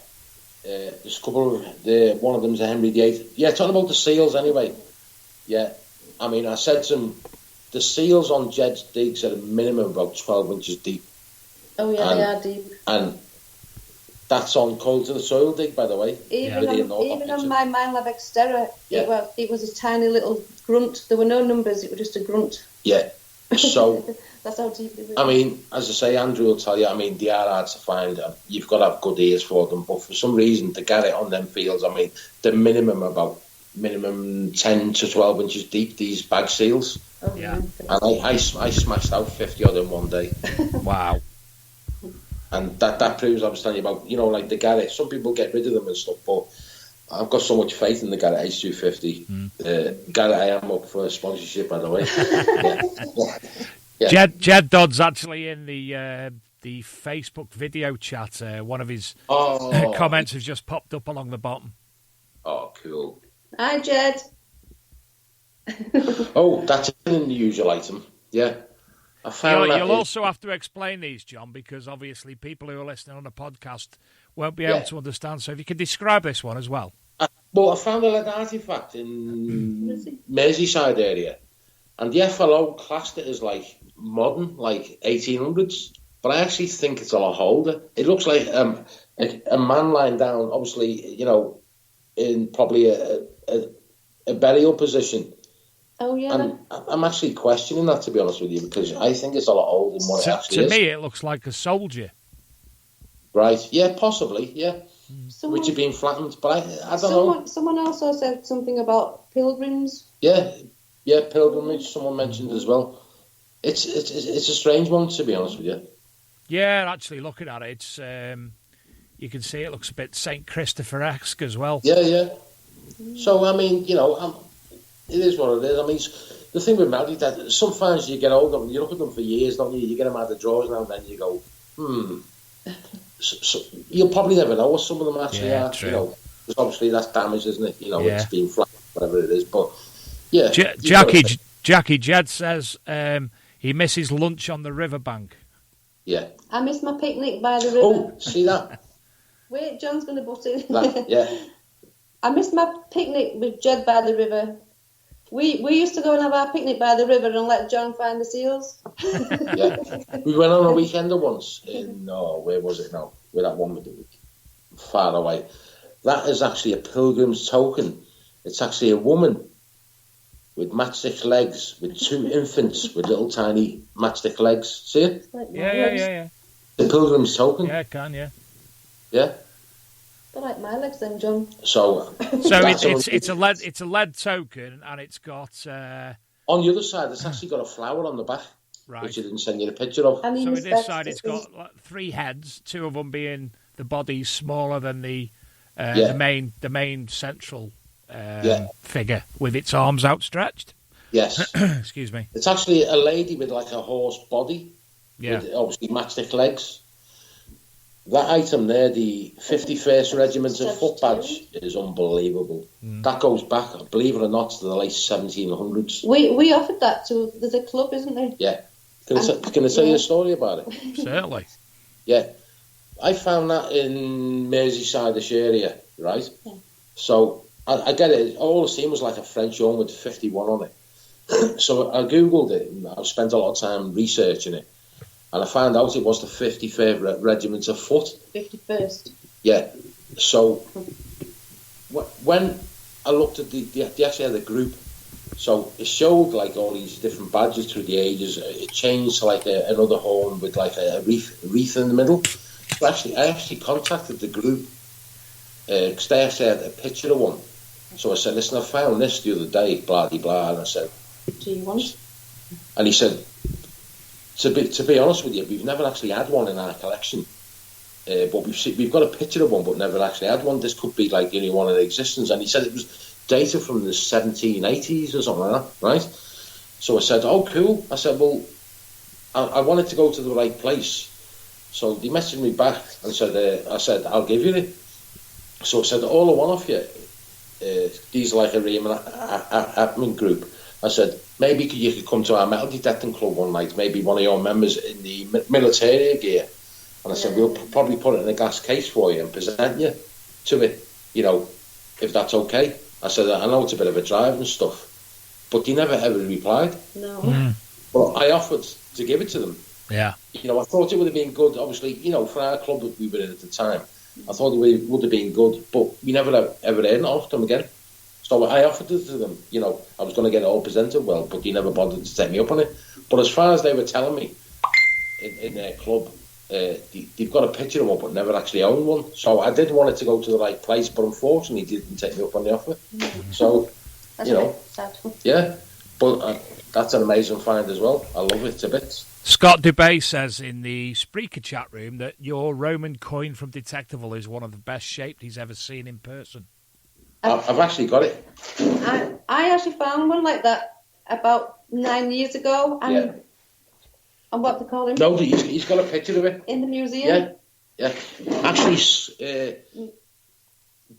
There's a couple of... one of them's a Henry VIII. Yeah, talking about the seals anyway. Yeah. I mean, I said to him, the seals on Jed's digs are a minimum about 12 inches deep. Oh, yeah, they are deep. And... that's on Coal to the Soil dig, by the way. Even on my Minelab Xterra, it was a tiny little grunt. There were no numbers, it was just a grunt. Yeah. So... that's how deep it was. I mean, as I say, Andrew will tell you, I mean, they are hard to find. You've got to have good ears for them. But for some reason, to get it on them fields, I mean, the minimum 10 to 12 inches deep, these bag seals. Oh, yeah. And I smashed out 50 of them one day. Wow. And that proves I was telling you about, like the Garrett. Some people get rid of them and stuff, but I've got so much faith in the Garrett H250. Garrett, I am up for a sponsorship, by the way. Yeah. Jed Dodd's actually in the Facebook video chat. One of his comments has just popped up along the bottom. Oh, cool. Hi, Jed. Oh, that's an unusual item. Yeah. You'll also have to explain these, John, because obviously people who are listening on a podcast won't be able to understand. So if you could describe this one as well. Well, I found a lead artefact in Merseyside area, and the FLO classed it as like modern, like 1800s. But I actually think it's a lot older. It looks like a man lying down, obviously, in probably a burial position. Oh, yeah. And I'm actually questioning that, to be honest with you, because I think it's a lot older than what it actually is. To me, it looks like a soldier. Right. Yeah, possibly, yeah. Which have been flattened, but I don't know. Someone also said something about pilgrims. Yeah, pilgrimage, someone mentioned as well. It's a strange one, to be honest with you. Yeah, actually, looking at it, it's you can see it looks a bit St. Christopher-esque as well. Yeah. So, I mean, it is what it is. I mean, the thing with Melody, that some fans you get older, you look at them for years, don't you? You get them out of the drawers now and then you go, So you'll probably never know what some of them actually are. True. Because obviously that's damage, isn't it? It's been flat, whatever it is. But, yeah. Jackie Jed says he misses lunch on the riverbank. Yeah. I miss my picnic by the river. Oh, see that? Wait, John's going to butt in. Yeah. I missed my picnic with Jed by the river. We used to go and have our picnic by the river and let John find the seals. Yeah. We went on a weekender once in, where was it now? Where that one with the far away. that is actually a pilgrim's token. It's actually a woman with matchstick legs, with 2 infants with little tiny matchstick legs. See it? Like my Yeah. legs. The pilgrim's token. Yeah, it can, yeah. Yeah. They're like my legs then, John. So it's a lead token, and it's got on the other side, it's actually got a flower on the back, right. which I didn't send you a picture of. And So in this side, it's got like 3 heads, 2 of them being the body's smaller than the main central figure with its arms outstretched. Yes. Excuse me. It's actually a lady with like a horse body, Yeah. with obviously matchstick legs. That item there, the 51st Regimental Foot Badge, is unbelievable. That goes back, believe it or not, to the late 1700s. We offered that to the club, isn't there? Yeah. Can I tell you a story about it? Certainly. Yeah. I found that in Merseyside-ish area, right? Yeah. So I get it. All I seen was like a French horn with 51 on it. So I Googled it, and I've spent a lot of time researching it. And I found out it was the 53rd Regiment of Foot. 51st. Yeah. So when I looked at they actually had a group. So it showed like all these different badges through the ages. It changed to like another horn with like a wreath in the middle. So I actually contacted the group because they actually had a picture of one. So I said, listen, I found this the other day, blah, blah, blah. And I said, Do you want? And he said, to be honest with you, we've never actually had one in our collection. But we've got a picture of one, but never actually had one. This could be like the only one in existence. And he said it was data from the 1780s or something like that, right? So I said, oh, cool. I said, well, I wanted to go to the right place. So they messaged me back and said, I said, I'll give you it. So I said, all I want off you, these are like a admin group. I said, maybe you could come to our metal detecting club one night, maybe one of your members in the military gear. And I said, we'll probably put it in a glass case for you and present you to it, if that's okay. I said, I know it's a bit of a drive and stuff, but he never ever replied. No. But I offered to give it to them. Yeah. I thought it would have been good, obviously, for our club that we were in at the time. I thought it would have been good, but we never ever heard of them again. So I offered it to them, I was going to get it all presented well, but they never bothered to take me up on it. But as far as they were telling me in their club, they've got a picture of one, but never actually owned one. So I did want it to go to the right place, but unfortunately, they didn't take me up on the offer. So, That's a bit sad. yeah, but that's an amazing find as well. I love it to bits. Scott Dubay says in the Spreaker chat room that your Roman coin from Detectival is one of the best shaped he's ever seen in person. I've actually got it. I actually found one like that about 9 years ago, and what they call him? No, he's got a picture of it. In the museum? Yeah. Actually,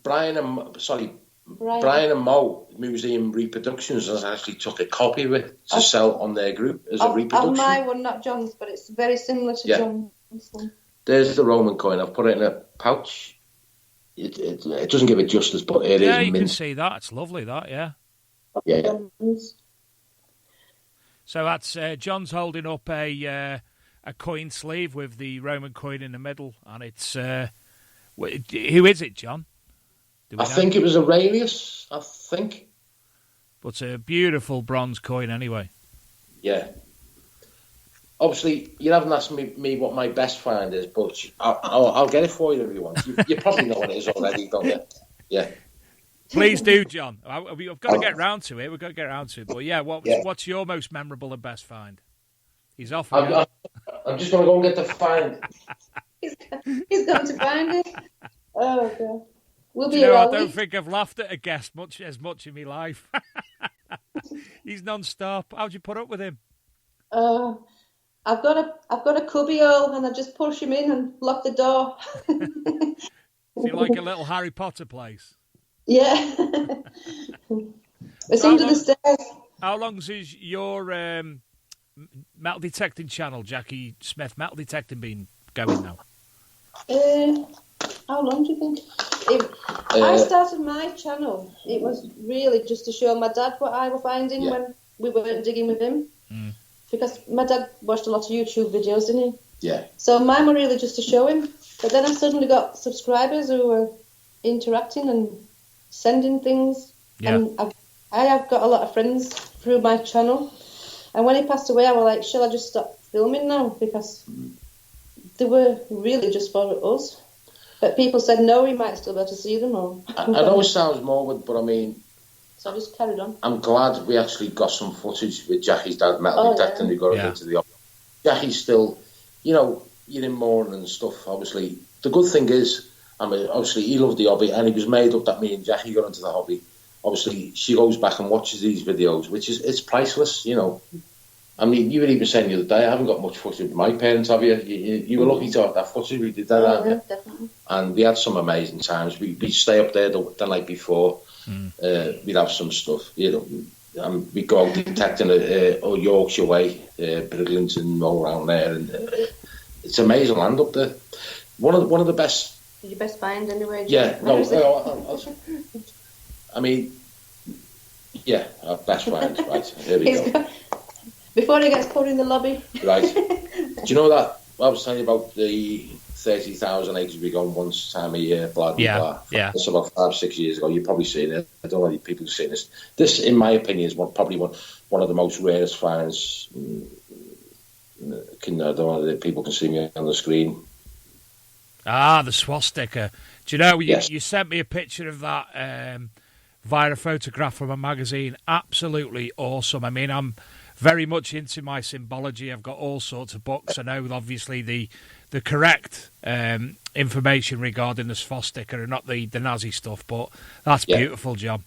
Brian and Mo Museum Reproductions has actually took a copy of it to sell on their group as a reproduction. On my one, not John's, but it's very similar to John's one. There's the Roman coin. I've put it in a pouch. It doesn't give it justice, but it is mint. Yeah, you can see that. It's lovely, that, yeah. Yeah. So that's John's holding up a coin sleeve with the Roman coin in the middle, and it's who is it, John? I think it was Aurelius. I think, but a beautiful bronze coin anyway. Yeah. Obviously, you haven't asked me what my best find is, but I'll get it for you if you want. You probably know what it is already, don't you? Yeah. Please do, John. We've got to get round to it. We've got to get round to it. But what's your most memorable and best find? He's off. I'm just going to go and get the find. He's going to find it. Oh, God. We'll be I don't think I've laughed at a guest as much in my life. He's non-stop. How'd you put up with him? I've got a cubbyhole, and I just push him in and lock the door. Feel like a little Harry Potter place. Yeah. It's under the stairs. How long is your metal detecting channel, Jackie Smith Metal Detecting, been going now? How long do you think? I started my channel. It was really just to show my dad what I was finding when we weren't digging with him. Mm. Because my dad watched a lot of YouTube videos, didn't he? Yeah. So mine were really just to show him. But then I suddenly got subscribers who were interacting and sending things. Yeah. And I have got a lot of friends through my channel. And when he passed away, I was like, shall I just stop filming now? Because they were really just for us. But people said, no, we might still be able to see them. Or I know it sounds morbid, but I mean, so I just carried on. I'm glad we actually got some footage with Jackie's dad metal detecting. We got it into the office. Jackie's still, you're in mourning and stuff, obviously. The good thing is, I mean, obviously he loved the hobby and he was made up that me and Jackie got into the hobby. Obviously, she goes back and watches these videos, which is, it's priceless, I mean, you were even saying the other day, I haven't got much footage with my parents, have you? You were lucky to have that footage. We did that, yeah, definitely. And we had some amazing times. We'd stay up there the night before. We'd have some stuff, and we'd go out detecting Yorkshire Way, Bridlington, all around there. And it's amazing land up there. One of the best. Your best find anyway. Yeah, I mean, yeah, our best finds, right? Here we go. Before he gets put in the lobby. Right. Do you know that? I was telling you about the 30,000 eggs we go once time a year, blah, blah, blah. Yeah. That's about 5-6 years ago. You've probably seen it. I don't know if people have seen this. This, in my opinion, is probably one of the most rarest finds. I don't know if people can see me on the screen. Ah, the swastika. Do you know, Yes. you sent me a picture of that via a photograph from a magazine. Absolutely awesome. I mean, I'm very much into my symbology. I've got all sorts of books. I know, obviously, the correct information regarding the swastika and not the Nazi stuff, but that's beautiful, John.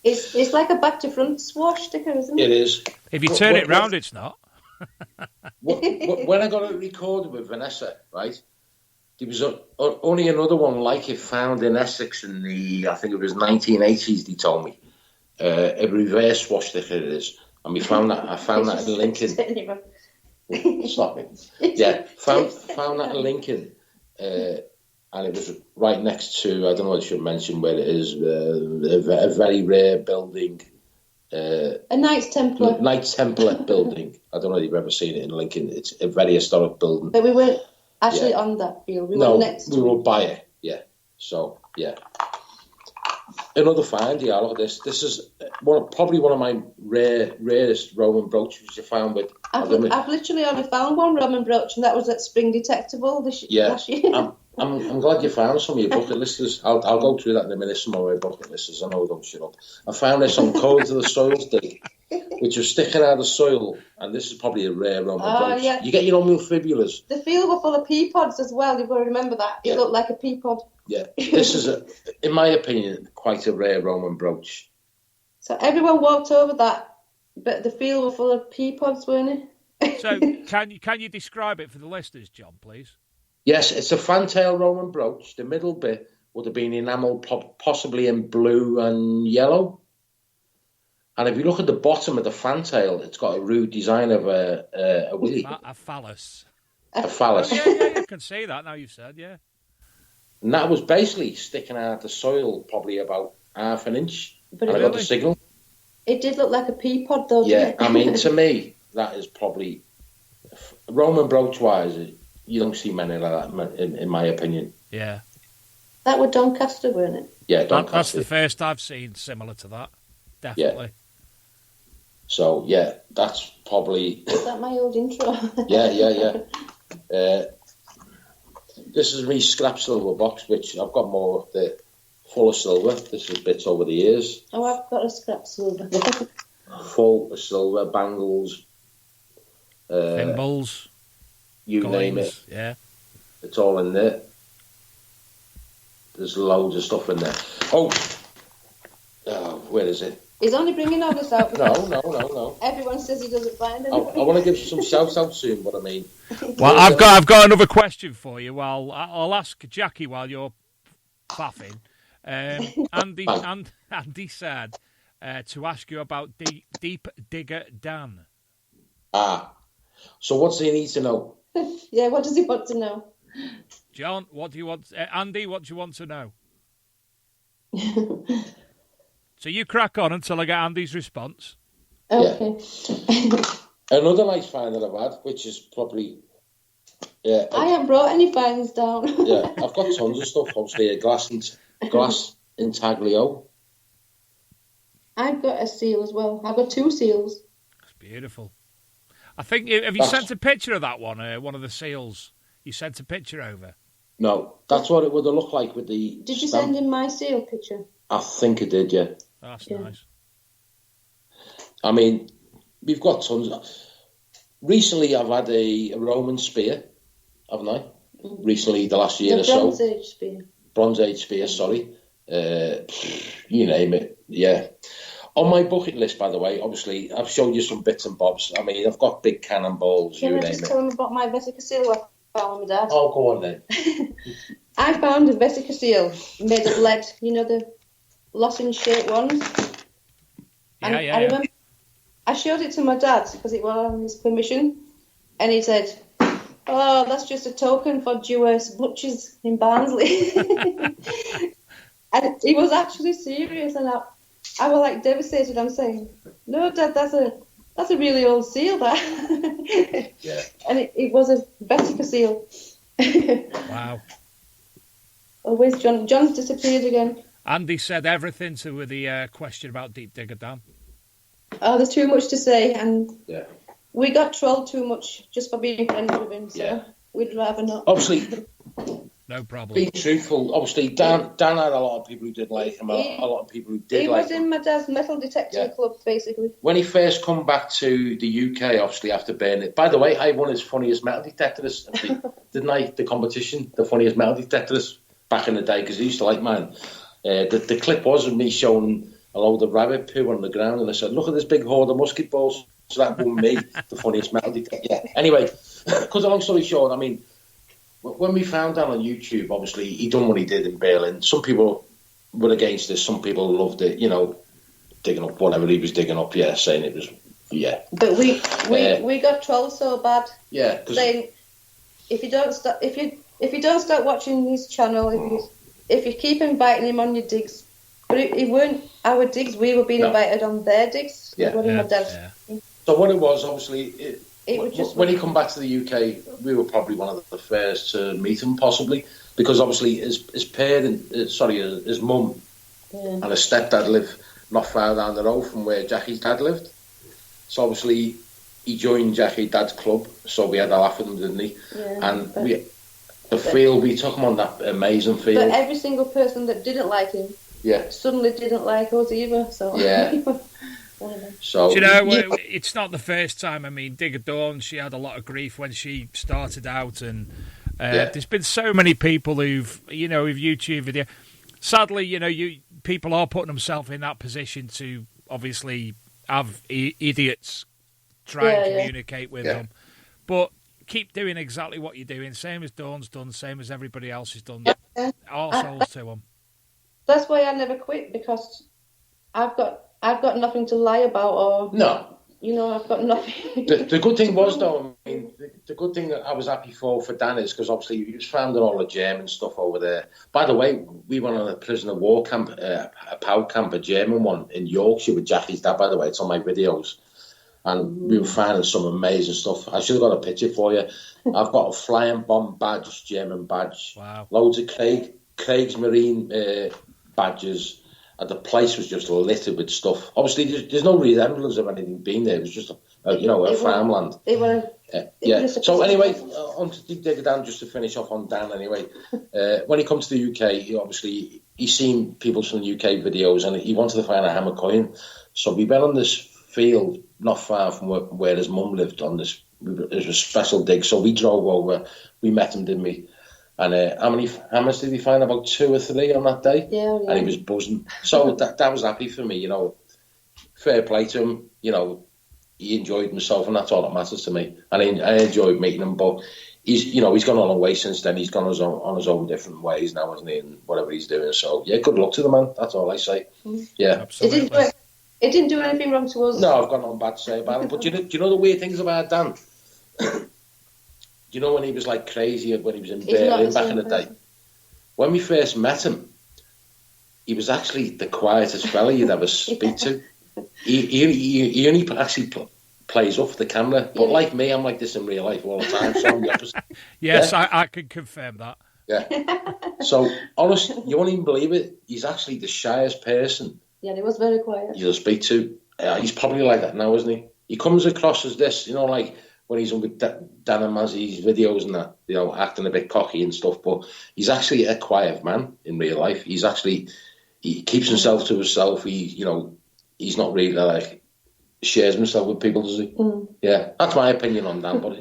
It's like a back to front swastika, isn't it? It is. If you turn it round, it's not. When I got it recorded with Vanessa, right, there was only another one like it found in Essex in I think it was 1980s, they told me. A reverse swastika it is. And I found that in Lincoln. Stop it. Yeah, found that in Lincoln. And it was right next to, I don't know if I should mention where it is, a very rare building. A Knights Templar. Knights Templar building. I don't know if you've ever seen it in Lincoln. It's a very historic building. But we weren't actually on that field. We were next to we were by it. Yeah. So, yeah. Another find, yeah, look at this. This is probably one of my rarest Roman brooches you found with. I've literally only found one Roman brooch, and that was at Spring Detectable last year. I'm glad you found some of your bucket listers. I'll go through that in a minute. Some of my bucket listers. I know I don't shut up. I found this on Code to the Soils Day, which was sticking out of the soil, and this is probably a rare Roman brooch. Yeah. You get your own fibulas. The field were full of pea pods as well. You've got to remember that. It looked like a pea pod. Yeah, this is, in my opinion, quite a rare Roman brooch. So everyone walked over that, but the field were full of pea pods, weren't it? So can you describe it for the listeners, John, please? Yes, it's a fantail Roman brooch. The middle bit would have been enamelled possibly in blue and yellow. And if you look at the bottom of the fantail, it's got a rude design of a willy. A phallus. A phallus. Oh, yeah, you can see that now you've said, yeah. And that was basically sticking out of the soil probably about half an inch. But and I got the signal. It did look like a pea pod, though, yeah, didn't it? I mean, to me, that is probably... Roman brooch-wise, you don't see many like that, in my opinion. Yeah. That was Doncaster, weren't it? Yeah, Doncaster. That's the first I've seen similar to that. Definitely. Yeah. So, yeah, that's probably... Is that my old intro? Yeah. This is me scrap silver box, which I've got more of the full of silver. This is bits over the years. Oh, I've got a scrap silver. Full of silver, bangles. Thimbles. You coins, name it. Yeah. It's all in there. There's loads of stuff in there. Oh, where is it? He's only bringing all this out. No. Everyone says he doesn't find I anything. want to give some shout out soon, but I mean. Well, I've got another question for you. Well, I'll ask Jackie while you're faffing. Andy said to ask you about Deep Digger Dan. So what's he need to know? Yeah, what does he want to know? John, what do you want? Andy, what do you want to know? So you crack on until I get Andy's response. Okay. Yeah. Another nice find that I've had, which is probably... Yeah, I haven't brought any finds down. Yeah, I've got tons of stuff, obviously, glass glass intaglio. I've got a seal as well. I've got 2 seals. It's beautiful. I think, have you sent a picture of that one of the seals? You sent a picture over? No, that's what it would have looked like with the Did you stamp. send in my seal picture? I think it did, yeah. That's nice. I mean, we've got tons. Recently, I've had a Roman spear, haven't I? Recently, the last year or so. Bronze Age spear. Bronze Age spear, sorry. You name it, yeah. On my bucket list, by the way, obviously, I've showed you some bits and bobs. I mean, I've got big cannonballs, Can you I name just it. tell them about my Vesica seal I found with my dad? Oh, go on then. I found a Vesica seal made of lead. You know, the lozenge-shaped ones? And Yeah. I remember I showed it to my dad because it was on his permission, and he said, "Oh, that's just a token for Jewish butchers in Barnsley." And he was actually serious, and I was like devastated. I'm saying, "No, Dad, that's a really old seal, that." Yeah. And it was a Vesica seal. Wow. Oh, where's John? John's disappeared again. Andy said everything to the question about Deep Digger Dan. Oh, there's too much to say, and Yeah. we got trolled too much just for being friends with him, so Yeah. we'd rather not. Obviously, No problem. being truthful, obviously, Dan had a lot of people who did like him, a lot of people who did He like was him. in my dad's metal detecting club, basically. When he first come back to the UK, obviously, after burning it. By the way, I won his funniest metal detectors, didn't I? The competition, the funniest metal detectors back in the day, because he used to like mine. The clip was of me showing a load of rabbit poo on the ground, and I said, "Look at this big hoard of musket balls." So that won me the funniest metal detector. Yeah. Anyway, because long story short, I mean, when we found Dan on YouTube, obviously he done what he did in Berlin. Some people were against this, some people loved it. You know, digging up whatever he was digging up. Yeah, saying it was But we got trolled so bad. Yeah, saying if you don't start watching his channel, if you keep inviting him on your digs, but it weren't our digs. We were being invited on their digs. Yeah. My dad. So what it was, obviously, It was just when he come back to the UK, we were probably one of the first to meet him, possibly, because obviously his parent, his mum and his stepdad live not far down the road from where Jackie's dad lived. So obviously he joined Jackie's dad's club, so we had a laugh at him, didn't he? Yeah, and we took him on that amazing field. But every single person that didn't like him, suddenly didn't like us either. So yeah. So do you know, it's not the first time. I mean, Digger Dawn, she had a lot of grief when she started out, and there's been so many people who've YouTube video. Sadly, people are putting themselves in that position to obviously have idiots try and communicate with them, but keep doing exactly what you're doing. Same as Dawn's done, same as everybody else has done. Arseholes to them. That's why I never quit, because I've got nothing to lie about, or no. I've got nothing. The good thing was, though, I mean, the good thing that I was happy for Dan is because obviously he was founding all the German stuff over there. By the way, we went on a prisoner of war camp, a POW camp, a German one in Yorkshire with Jackie's dad, by the way. It's on my videos. And we were finding some amazing stuff. I should have got a picture for you. I've got a flying bomb badge, German badge. Wow. Loads of Craig's Marine badges. And the place was just littered with stuff. Obviously, there's no resemblance of anything being there. It was just a farmland. So anyway, on to Digger Dan, just to finish off on Dan anyway. When he comes to the UK, he's seen people from the UK videos, and he wanted to find a hammer coin. So we went on this field not far from where his mum lived. On this, it was a special dig. So we drove over. We met him, didn't we? And how many hammers did he find? About 2 or 3 on that day. Yeah. And he was buzzing. So that was happy for me, Fair play to him. He enjoyed himself, and that's all that matters to me. And I enjoyed meeting him, but he's gone a long way since then. He's gone on his own different ways now, hasn't he? And whatever he's doing. So yeah, good luck to the man. That's all I say. Yeah, absolutely. It didn't do anything wrong to us. No, I've got nothing bad to say about him. But do you know the weird things about Dan? Do you know when he was like crazy when he was in Berlin back in the day? When we first met him, he was actually the quietest fella you'd ever speak to. He only actually plays up for the camera. But like me, I'm like this in real life all the time. So I'm the opposite. Yes, yeah? I can confirm that. Yeah. So, honest, you won't even believe it. He's actually the shyest person Yeah, he was very quiet. you'll speak to. He's probably like that now, isn't he? He comes across as this, like when he's on with Dan and Mazzy's videos and that, acting a bit cocky and stuff. But he's actually a quiet man in real life. He keeps himself to himself. He's not really like shares himself with people, does he? Mm. Yeah, that's my opinion on Dan. But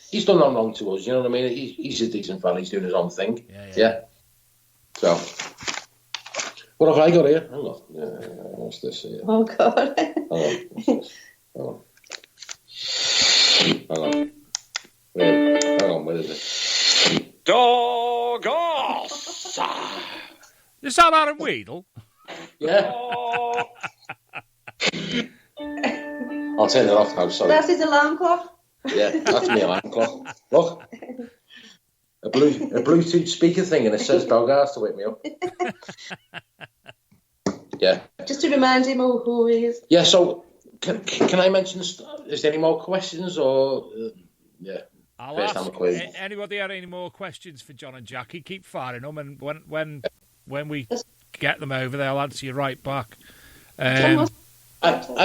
he's done no wrong to us. You know what I mean? He's a decent fella. He's doing his own thing. Yeah. So, what have I got here? Hang on. What's this here? Oh, God. Hang on. What's this? Hang on. Hang on. Where is it? Dogos! Is that Adam Weedle? Yeah. I'll turn it off now, sorry. That's his alarm clock. Yeah, that's my alarm clock. Look. A Bluetooth speaker thing, and it says Doghouse to wake me up. Yeah. Just to remind him of who he is. Yeah, so can I mention, is there any more questions or... yeah. I'll ask anybody had any more questions for John and Jackie, keep firing them, and when we get them over, they'll answer you right back. I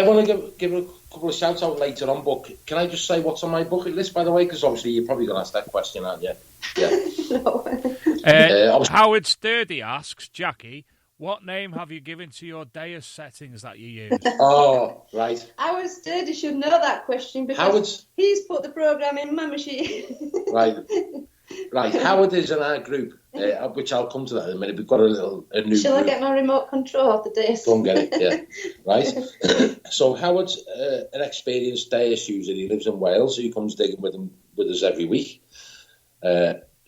want to give a couple of shouts out later on, but can I just say what's on my bucket list, by the way? Because obviously you're probably going to ask that question, aren't you? Yeah. No. Howard Sturdy asks, Jackie, what name have you given to your Deus settings that you use? Oh, right. Howard Sturdy should know that question because he's put the program in my machine. Right. Howard is in our group, which I'll come to that in a minute. We've got a new Shall group. I get my remote control of the Deus? Go and get it, yeah. Right. So Howard's an experienced Deus user. He lives in Wales, so he comes digging with us every week.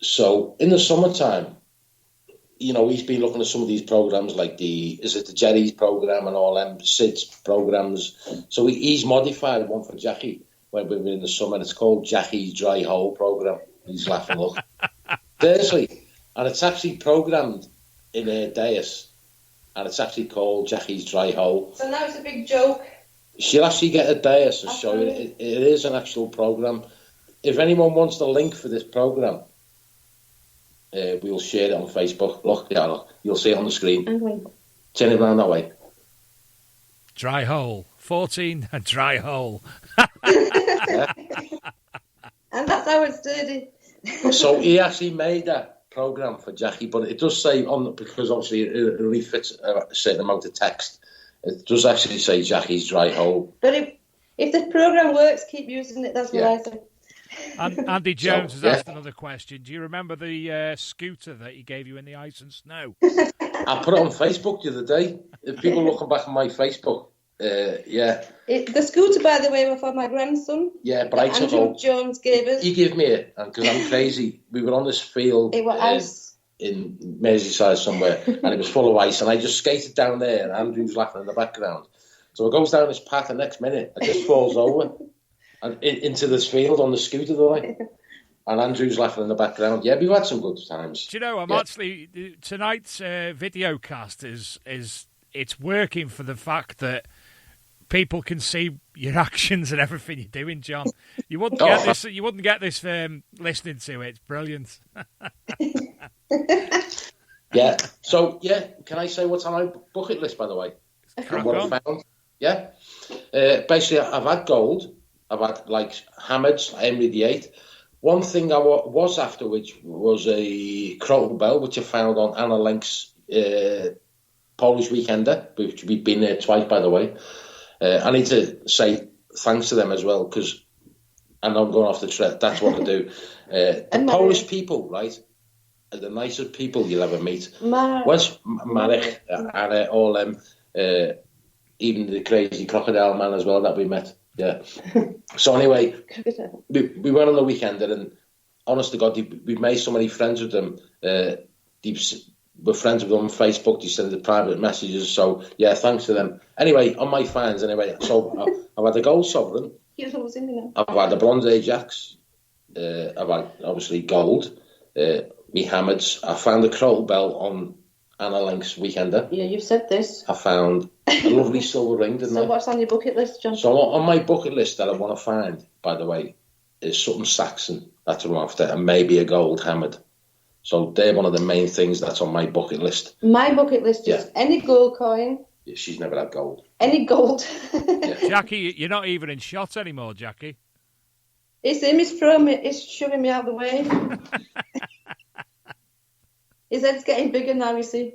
So in the summertime, he's been looking at some of these programs like the Jerry's program and all them, Sid's programs. So he's modified one for Jackie when we were in the summer. It's called Jackie's Dry Hole program. He's laughing, look. Seriously. And it's actually programmed in a Deus. And it's actually called Jackie's Dry Hole. So now it's a big joke. She'll actually get a Deus and show you. It is an actual program. If anyone wants the link for this program, we'll share it on Facebook. Look, you'll see it on the screen. Turn it around that way. Dry hole. 14, a dry hole. Yeah. And that's how it's dirty. So he actually made that program for Jackie, but it does say because obviously it only fits a certain amount of text. It does actually say Jackie's Dry Hole. But if the program works, keep using it. That's what I think. And Andy Jones has asked another question. Do you remember the scooter that he gave you in the ice and snow? I put it on Facebook the other day. If people looking back on my Facebook, yeah. The scooter, by the way, was for my grandson. Yeah, but I took Andrew Jones gave us. He gave me it, because I'm crazy. We were on this field in Merseyside somewhere, and it was full of ice, and I just skated down there, and Andrew's laughing in the background. So it goes down this path, the next minute, it just falls over and into this field on the scooter, and Andrew's laughing in the background. Yeah, we've had some good times. Do you know, I'm actually, tonight's video cast is it's working for the fact that people can see your actions and everything you're doing, John. You wouldn't get this. You wouldn't get this listening to it. It's brilliant. Yeah. So can I say what's on my bucket list, by the way? What I found. Yeah. Basically, I've had gold. I've had hammers, Henry VIII. One thing I was after, which was a crotal bell, which I found on Anna Link's Polish Weekender, which we've been there twice, by the way. I need to say thanks to them as well, because I know I'm going off the track. That's what I do. The Polish people, right, are the nicest people you'll ever meet. Marek and all them, even the crazy crocodile man as well that we met. Yeah. So anyway, we went on the weekend, and honest to God, we've made so many friends with them. We're friends with them on Facebook. They send the private messages. So yeah, thanks to them. Anyway, on my finds, so I've had a gold sovereign. I've had a bronze Ajax. I've had obviously gold. Me hammers. I found a crotal bell on Anna Link's Weekender. Yeah, you've said this. I found a lovely silver ring, didn't I? So what's on your bucket list, John? So on my bucket list that I want to find, by the way, is something Saxon. That's what I'm after, and maybe a gold hammered. So they're one of the main things that's on my bucket list. My bucket list is any gold coin. Yeah, she's never had gold. Any gold. Jackie, you're not even in shot anymore, Jackie. It's him, he's throwing me, he's shoving me out the way. His head's getting bigger now, you see.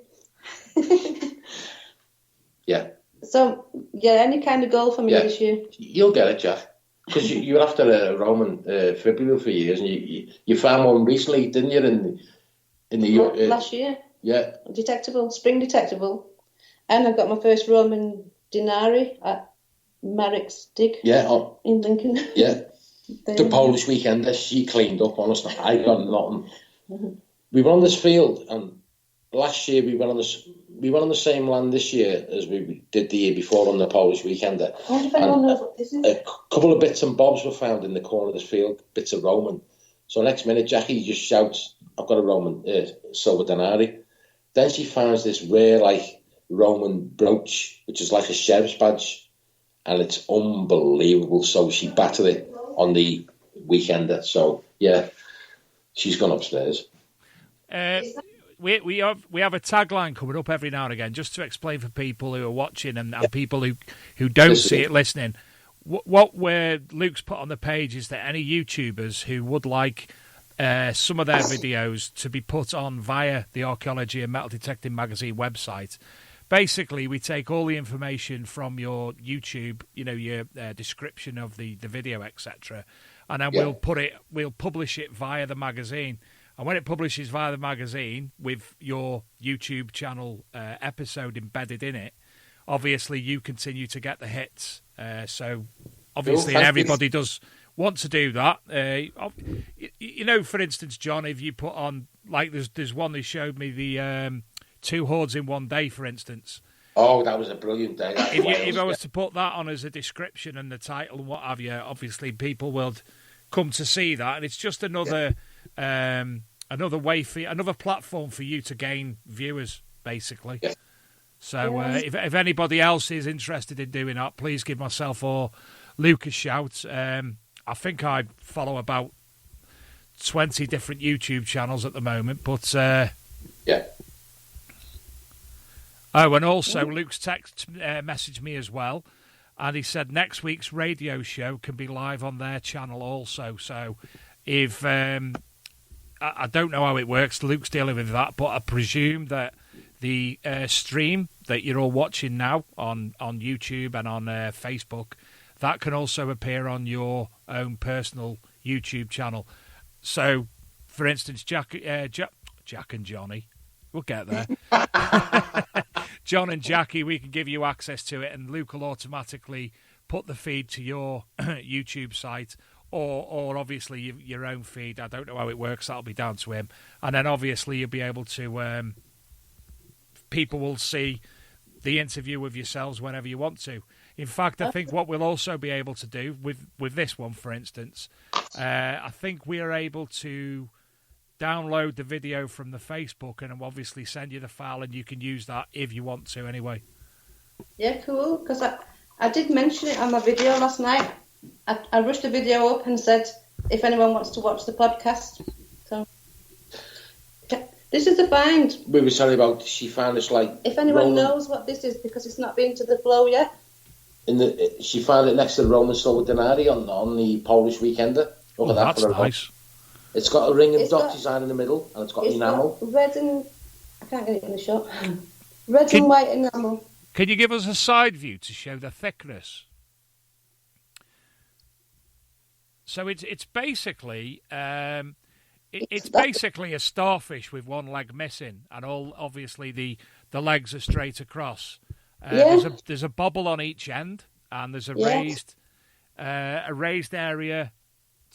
Yeah. So, any kind of goal for me this year. You'll get it, Jack. Because you were after a Roman fibula for years, and you found one recently, didn't you? In the last year. Yeah. Detectable, spring detectable, and I got my first Roman denari at Marrick's Dig. Yeah. In Lincoln. Yeah. The Polish weekender, she cleaned up. Honestly, I got nothing. We were on this field, and last year we went on the same land this year as we did the year before on the Polish weekender. I wonder if anyone knows what this is. A couple of bits and bobs were found in the corner of this field, bits of Roman. So next minute, Jackie just shouts, "I've got a Roman silver denari." Then she finds this rare, Roman brooch, which is like a sheriff's badge, and it's unbelievable. So she battered it on the weekender. So yeah, she's gone upstairs. We have a tagline coming up every now and again, just to explain for people who are watching and people who don't see it listening. Where Luke's put on the page is that any YouTubers who would like some of their videos to be put on via the Archaeology and Metal Detecting Magazine website. Basically, we take all the information from your YouTube, your description of the video, etc., and then we'll publish it via the magazine. And when it publishes via the magazine with your YouTube channel episode embedded in it, obviously you continue to get the hits. So obviously, and everybody does want to do that. For instance, John, if you put on, there's one that showed me the 2 hordes in one day, for instance. Oh, that was a brilliant day. If I was to put that on as a description and the title and what have you, obviously people will come to see that, and it's just another another way another platform for you to gain viewers, basically. Yeah. So if anybody else is interested in doing that, please give myself or Luke a shout. I think I follow about 20 different YouTube channels at the moment, but yeah. Oh, and also Luke's text messaged me as well, and he said next week's radio show can be live on their channel also. So if I don't know how it works, Luke's dealing with that, but I presume that the stream that you're all watching now on YouTube and on Facebook, that can also appear on your own personal YouTube channel. So, for instance, Jack and Johnny, we'll get there. John and Jackie, we can give you access to it, and Luke will automatically put the feed to your YouTube site, or obviously your own feed. I don't know how it works. That'll be down to him. And then obviously you'll be able to, people will see the interview with yourselves whenever you want to. In fact, I think what we'll also be able to do with this one, for instance, I think we are able to download the video from the Facebook and obviously send you the file, and you can use that if you want to anyway. Yeah, cool, because I did mention it on my video last night. I rushed the video up and said, if anyone wants to watch the podcast. So, this is the find. We were sorry about, she found this if anyone knows what this is, because it's not been to the flow yet. She found it next to the Roman silver denari on the Polish weekender. Look at that. That's nice. It's got a ring of dot design in the middle, and it's got enamel. Red and... I can't get it in the shot. Red and white enamel. Can you give us a side view to show the thickness? So it's basically it's basically a starfish with one leg missing, and all obviously the legs are straight across. There's a bobble on each end, and there's a raised area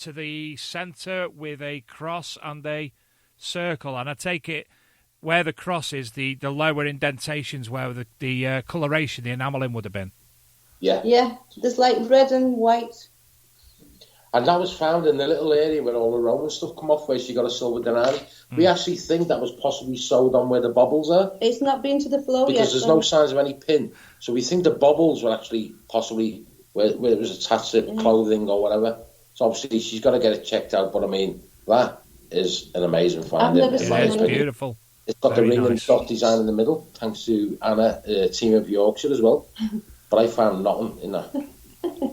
to the centre with a cross and a circle. And I take it where the cross is, the lower indentations where the coloration, the enamelling would have been. Yeah, there's red and white. And that was found in the little area where all the Roman stuff come off, where she got a silver denari. We actually think that was possibly sewed on where the bobbles are. It's not been to the flow yet. Because there's no signs of any pin. So we think the bobbles were actually possibly where it was attached to clothing or whatever. So obviously she's got to get it checked out. But I mean, that is an amazing find. I've never in seen my it. It's opinion. beautiful. It's got Very the ring and nice. dot design in the middle, thanks to Anna, team of Yorkshire as well. But I found nothing in that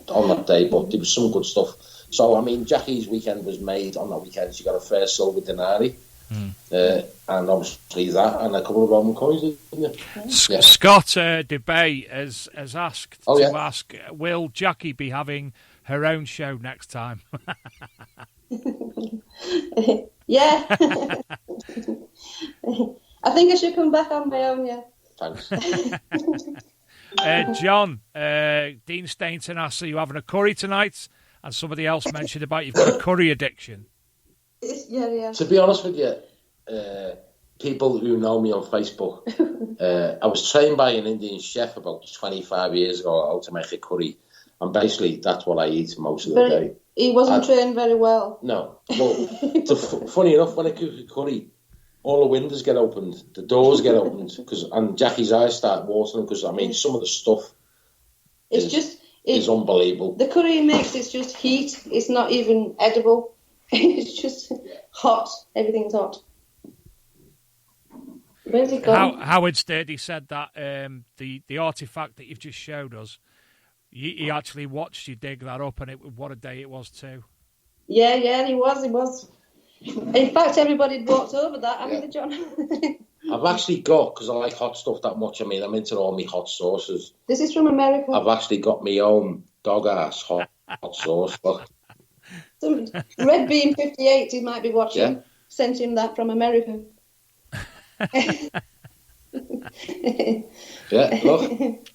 on that day, but there was some good stuff. So, I mean, Jackie's weekend was made on that weekend. She got a first silver denari, and obviously that, and a couple of Roman coins, didn't you? Yeah. Scott DeBay has asked Oh, to yeah. ask, will Jackie be having her own show next time? Yeah. I think I should come back on my own, yeah. Thanks. John, Dean Stainton asks, are you having a curry tonight? And somebody else mentioned about you've got a curry addiction. Yeah. To be honest with you, people who know me on Facebook, I was trained by an Indian chef about 25 years ago how to make a curry. And basically, that's what I eat most of the day. He wasn't trained very well. No. Well, funny enough, when I cook a curry, all the windows get opened, the doors get opened, and Jackie's eyes start watering because, I mean, some of the stuff is unbelievable. The curry he makes is just heat. It's not even edible. It's just hot. Everything's hot. Where's it gone? Howard Sturdy said that the artifact that you've just showed us, he actually watched you dig that up, and what a day it was too. Yeah, he was. In fact, everybody walked over that, haven't they, John? I've actually got, because I like hot stuff that much, I mean, I'm into all my hot sauces. This is from America. I've actually got my own dog ass hot sauce. Some Red Bean 58, he might be watching. Yeah. Sent him that from America. Yeah, look.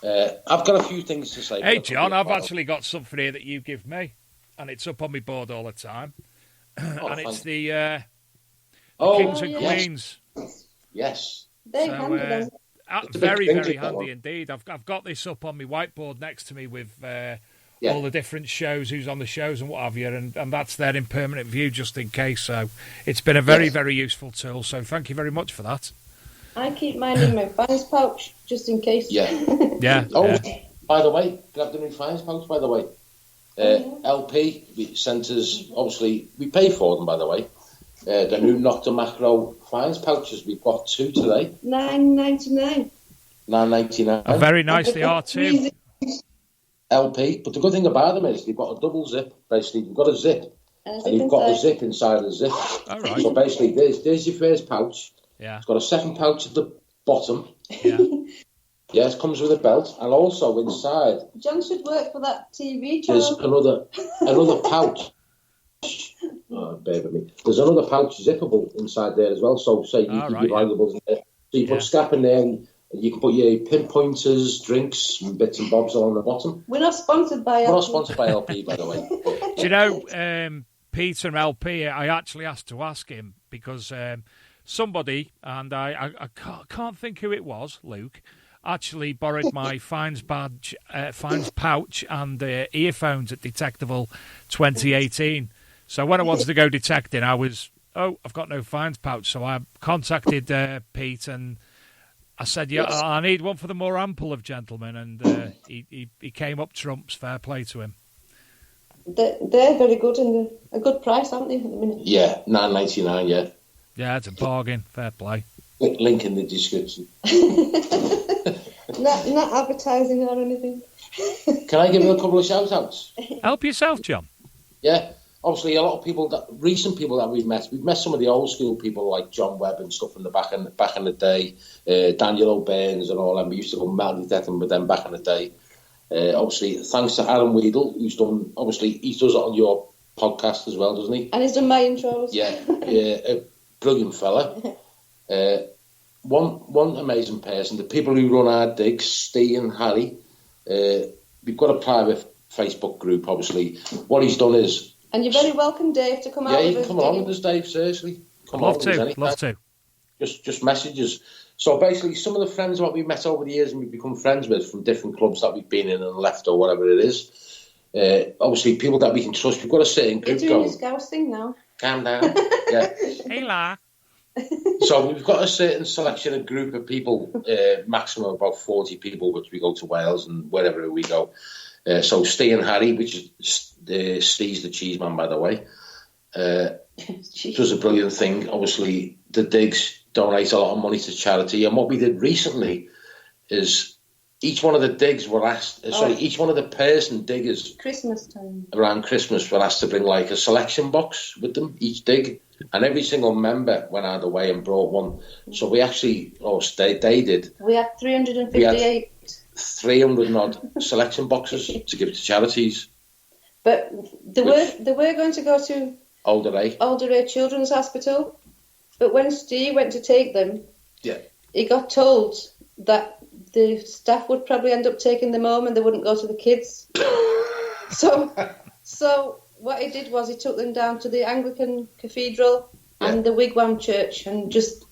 I've got a few things to say. Hey, John, I've actually got something here that you give me, and it's up on my board all the time. And it's the Kings and Queens. Yes. They handed them. Very, very handy indeed. I've got this up on my whiteboard next to me with all the different shows, who's on the shows and what have you, and that's there in permanent view just in case. So it's been a very, very useful tool. So thank you very much for that. I keep mine in my fines pouch just in case. Yeah. Yeah. By the way, can I have the new fines pouch, by the way? LP sent us, obviously, we pay for them, by the way. The new Nocta Macro fines pouches, we've got 2 today. $9.99. $9.99. Very nice they are too. LP, but the good thing about them is they've got a double zip. Basically, you've got a zip, and you've got a zip inside the zip. All right. So basically, there's your first pouch. Yeah. It's got a second pouch at the bottom. Yeah. Yeah, it comes with a belt, and also inside John should work for that TV there's channel. another pouch. Oh, bear with me. There's another pouch zippable inside there as well. So say you keep your valuables in there. So you put scrap in there, and you can put your pinpointers, drinks, and bits and bobs along the bottom. We're not sponsored by LP. We're not sponsored by LP, by the way. Do you know, Peter LP, I actually asked to ask him because somebody, and I can't think who it was, Luke, actually borrowed my fines badge, fines pouch and earphones at Detectival 2018. So when I wanted to go detecting, I've got no fines pouch. So I contacted Pete and I said, I need one for the more ample of gentlemen. And he came up trumps. Fair play to him. They're very good and a good price, aren't they, at the minute? Yeah, $9.99, yeah. Yeah, it's a bargain. Fair play. Link in the description. Not advertising or anything. Can I give you a couple of shout-outs? Help yourself, John. Yeah. Obviously, a lot of people, recent people that we've met some of the old school people like John Webb and stuff from the back in the day, Daniel O'Byrnes and all them. We used to go metal detecting with them back in the day. Obviously, thanks to Aaron Weedle, who's done, obviously, he does it on your podcast as well, doesn't he? And he's done my intros. Yeah, a brilliant fella. One amazing person, the people who run our digs, Steve and Harry, we've got a private Facebook group, obviously. What he's done is... And you're very welcome, Dave, to come out with us. Yeah, you can come along with us, Dave, seriously. Love to. Just messages. So basically, some of the friends that we've met over the years and we've become friends with from different clubs that we've been in and left or whatever it is, obviously people that we can trust, we've got a certain group going. You're doing this Gauss thing now. Calm down. Yeah. Hey, La. So we've got a certain selection, a group of people, maximum about 40 people, which we go to Wales and wherever we go. So Steve and Harry, which is Steve's the cheese man, by the way. does a brilliant thing. Obviously, the digs donate a lot of money to charity. And what we did recently is each one of the digs were asked, each one of the person diggers Christmas time. Around Christmas were asked to bring like a selection box with them, each dig. And every single member went out of the way and brought one. So we actually, they did. We had 358. 300 odd selection boxes to give to charities. But they were going to go to Older A Children's Hospital. But when Steve went to take them, he got told that the staff would probably end up taking them home and they wouldn't go to the kids. So what he did was he took them down to the Anglican Cathedral and the Wigwam Church and just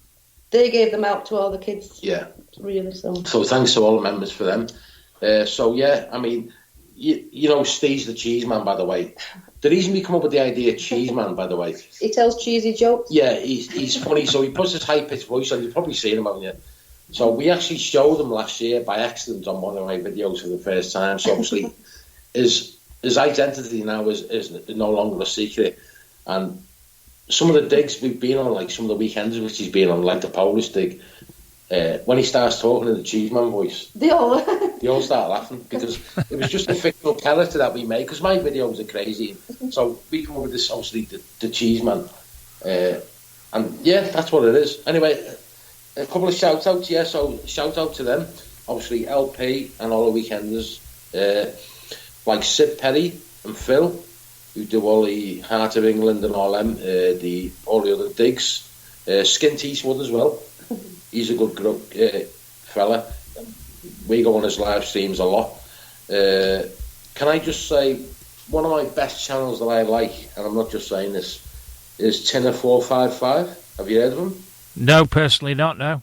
they gave them out to all the kids. Yeah. Really, so thanks to all the members for them. I mean, you know, Steve's the cheese man, by the way. The reason we come up with the idea cheese man, by the way. He tells cheesy jokes. Yeah, he's funny, so he puts his high-pitched voice on. You've probably seen him, haven't you? So we actually showed him last year by accident on one of my videos for the first time. So obviously his identity now is no longer a secret. And some of the digs we've been on, like some of the weekends which he's been on, like the Polish dig, when he starts talking in the cheeseman voice, they all start laughing because it was just a fictional character that we made. Because my videos are crazy, so we come up with this, obviously the cheeseman, and yeah, that's what it is. Anyway, a couple of shout outs, so shout out to them, obviously LP and all the weekenders, like Sid Perry and Phil, who do all the Heart of England and all them, all the other digs, Skint Eastwood as well. He's a good fella. We go on his live streams a lot. Can I just say, one of my best channels that I like, and I'm not just saying this, is Tinner455. Have you heard of him? No, personally not, no.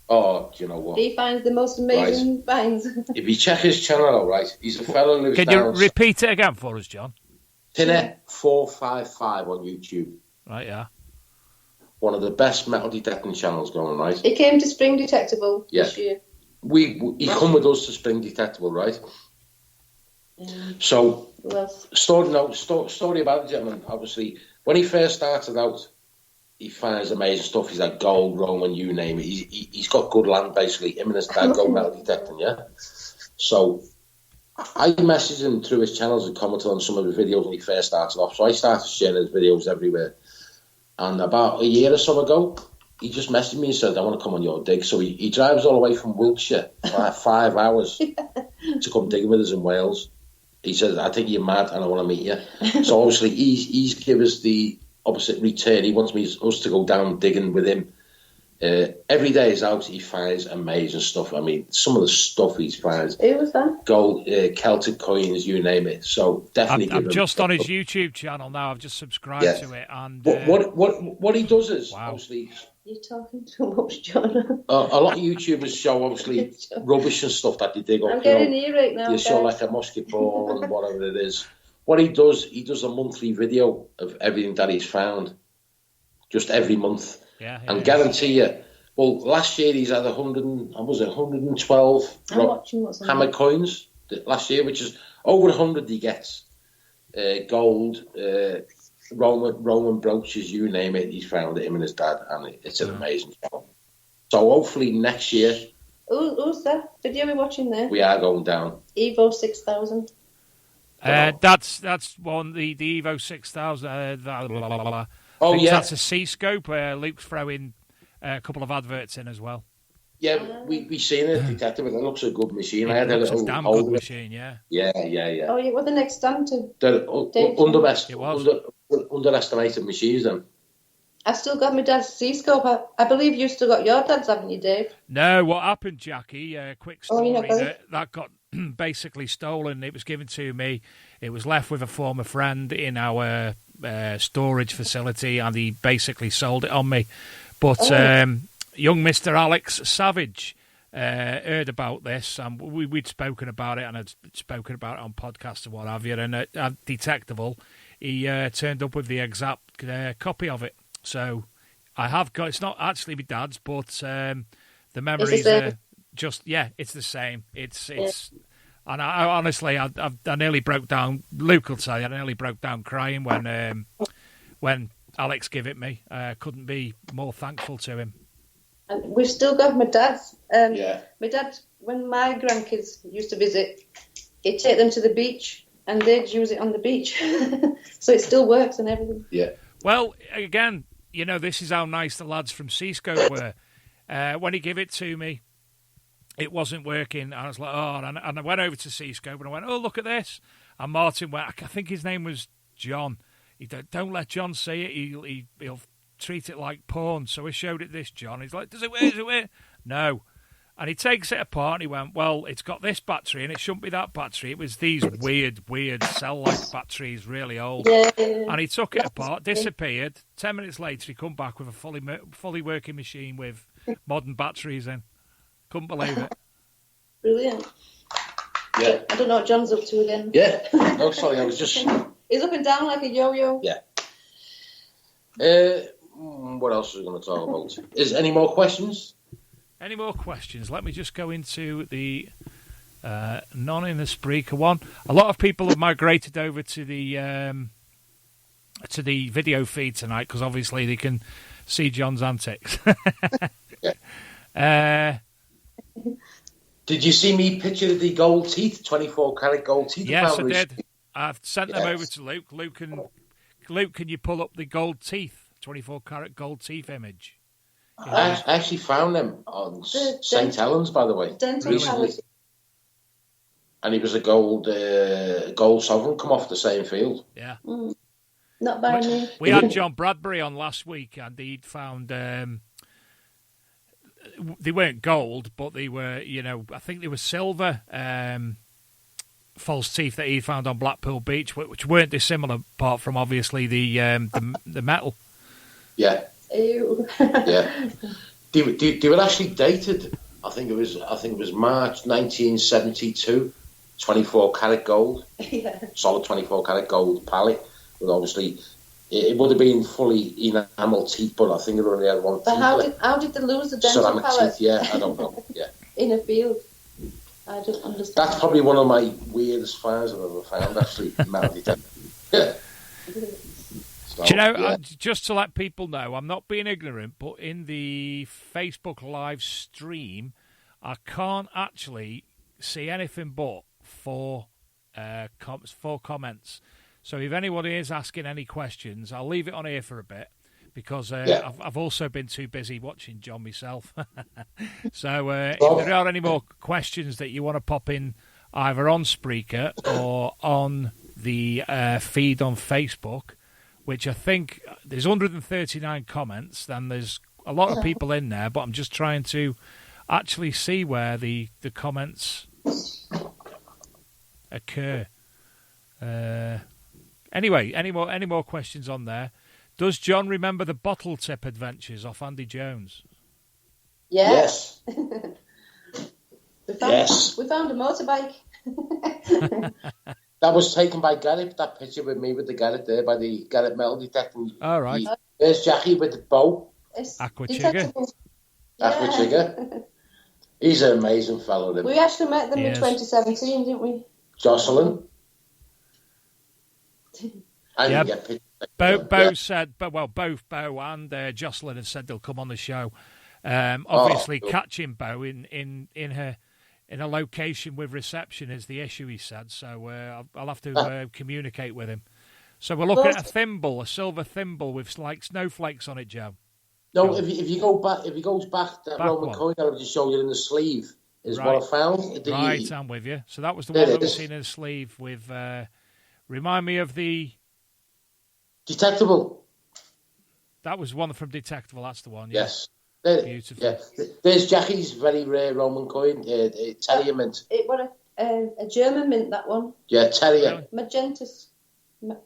Oh, do you know what? He finds the most amazing finds. If you check his channel out, right, he's a fellow who lives Can you repeat it again for us, John? Tinner455 on YouTube. Right, yeah. One of the best metal detecting channels going, right? He came to Spring Detectable this year. He come with us to Spring Detectable, right? So, story about the gentleman, obviously, when he first started out, he finds amazing stuff. He's like gold, Roman, you name it. He's got good land, basically. Him and his dad go metal detecting, yeah? So, I messaged him through his channels and commented on some of the videos when he first started off. So I started sharing his videos everywhere. And about a year or so ago, he just messaged me and said, I want to come on your dig. So he drives all the way from Wiltshire for like 5 hours to come digging with us in Wales. He said, I think you're mad and I want to meet you. So obviously he's given us the opposite return. He wants us to go down digging with him. Every day he's out, he finds amazing stuff. I mean, some of the stuff he finds. Who was that? Gold, Celtic coins, you name it. So definitely. I'm just on his YouTube channel now. I've just subscribed to it. And what he does is obviously. You're talking too much, John. A lot of YouTubers show obviously rubbish and stuff that they dig up. I'm getting here right now. They show like a musket ball and whatever it is. What he does a monthly video of everything that he's found, just every month. And guarantee you, well, last year he's had 112 hammer coins last year, which is over 100 he gets. Gold, Roman brooches, you name it, he's found it, him and his dad, and it's an amazing job. So hopefully next year. Who's that video we're watching there? We are going down. Evo 6000. That's one, the Evo 6000. That's a C-scope. Luke's throwing a couple of adverts in as well. Yeah, we seen it, detective. It looks a good machine. I had a little damn good machine, yeah. Yeah. Oh, yeah, what the next stand to? Underestimated machines, then. I've still got my dad's C-scope. I believe you've still got your dad's, haven't you, Dave? No, what happened, Jackie, quick story, that got basically stolen. It was given to me. It was left with a former friend in our storage facility, and he basically sold it on me. But young Mr. Alex Savage heard about this, and we'd spoken about it, and I'd spoken about it on podcasts and what have you, and at Detectable, he turned up with the exact copy of it. So I have got, it's not actually my dad's, but the memories are just, it's the same. It's and I honestly, I nearly broke down. Luke will tell you, I nearly broke down crying when Alex give it me. Couldn't be more thankful to him. And we've still got my dad's. Yeah. My dad, when my grandkids used to visit, he'd take them to the beach and they'd use it on the beach. So it still works and everything. Yeah. Well, again, this is how nice the lads from Seascope were. When he gave it to me, it wasn't working. I was like, oh, and I went over to Seascope and I went, oh, look at this. And Martin went, I think his name was John. He don't let John see it. He'll treat it like porn. So I showed it this John. He's like, does it work? No. And he takes it apart and he went, well, it's got this battery and it shouldn't be that battery. It was these weird cell-like batteries, really old. Yeah. And he took it apart, disappeared. 10 minutes later, he come back with a fully working machine with modern batteries in. Couldn't believe it. Brilliant. Yeah. I don't know what John's up to again. Yeah. No, sorry, I was just... He's up and down like a yo-yo. Yeah. What else are we going to talk about? Is any more questions? Any more questions? Let me just go into the none in the Spreaker one. A lot of people have migrated over to the video feed tonight because obviously they can see John's antics. Did you see me picture the gold teeth, 24 karat gold teeth? Yes, I did. I've sent them over to Luke. Luke, can you pull up the gold teeth, 24 karat gold teeth image? I actually found them on St. Helens, by the way. Dental Palace. And he was a gold sovereign come off the same field. Yeah. Not by me. We had John Bradbury on last week, and he'd found they weren't gold, but they were, I think they were silver false teeth that he found on Blackpool Beach, which weren't dissimilar, apart from obviously the metal. Yeah. Ew. Yeah. They were actually dated. I think it was March 1972. 24 karat gold. Yeah. Solid 24 karat gold pallet. But obviously, it would have been fully enamel teeth, but I think it only had one. But how did they lose the dental ceramic palate? Teeth, yeah, I don't know. Yeah. In a field. I don't understand. That's probably one of my weirdest finds I've ever found, actually. Metal detector. Yeah. So, do you know, yeah. just to let people know, I'm not being ignorant, but in the Facebook live stream, I can't actually see anything but four comments. So if anyone is asking any questions, I'll leave it on here for a bit because I've also been too busy watching John myself. So if there are any more questions that you want to pop in either on Spreaker or on the feed on Facebook, which I think there's 139 comments, then there's a lot of people in there, but I'm just trying to actually see where the comments occur. Anyway, any more questions on there? Does John remember the bottle tip adventures off Andy Jones? Yes. We found a motorbike. That was taken by Garrett, that picture with me with the Garrett there, by the Garrett metal detector. All right. There's Jackie with the bow. Aqua Detectable. Aqua Chigger. He's an amazing fellow. We actually met them in 2017, didn't we? Jocelyn. Yeah. Bo said, both Bo and Jocelyn have said they'll come on the show. Obviously, catching Bo in a location with reception is the issue, he said. So I'll have to communicate with him. So we're looking at a thimble, a silver thimble with like snowflakes on it, Joe. No, if he goes back, that Roman coin that I just showed you in the sleeve is what I found. Right, I'm with you. So that was the one that was seen in the sleeve with. Remind me of the Detectable. That was one from Detectable. That's the one. Yes. Beautiful. Yeah. There's Jackie's very rare Roman coin, Terrier mint. It was a German mint, that one. Yeah, Terrier. Magnetius. Yeah,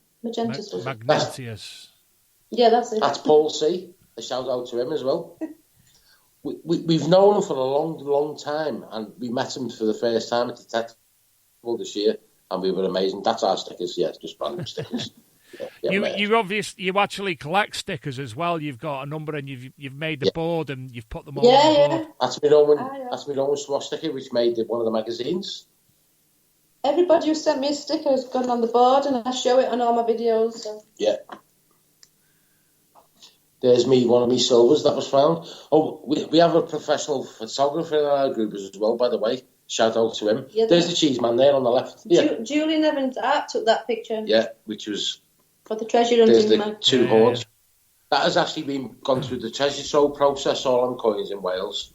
that's it. That's Paul C. A shout out to him as well. We've known him for a long, long time, and we met him for the first time at Detectable this year, and we were amazing. That's our stickers, just random stickers. You actually collect stickers as well. You've got a number, and you've made the board, and you've put them all on the board. That's my Roman swastika, which made one of the magazines. Everybody who sent me a sticker has gone on the board, and I show it on all my videos. So. Yeah. There's one of me silvers that was found. Oh, we have a professional photographer in our group as well, by the way. Shout out to him. Yeah, there's the cheese man there on the left. Yeah. Julian Evans Art took that picture. Yeah, which was... For the treasure hunting man. Two hoards. That has actually gone through the treasure trove process, all on coins in Wales.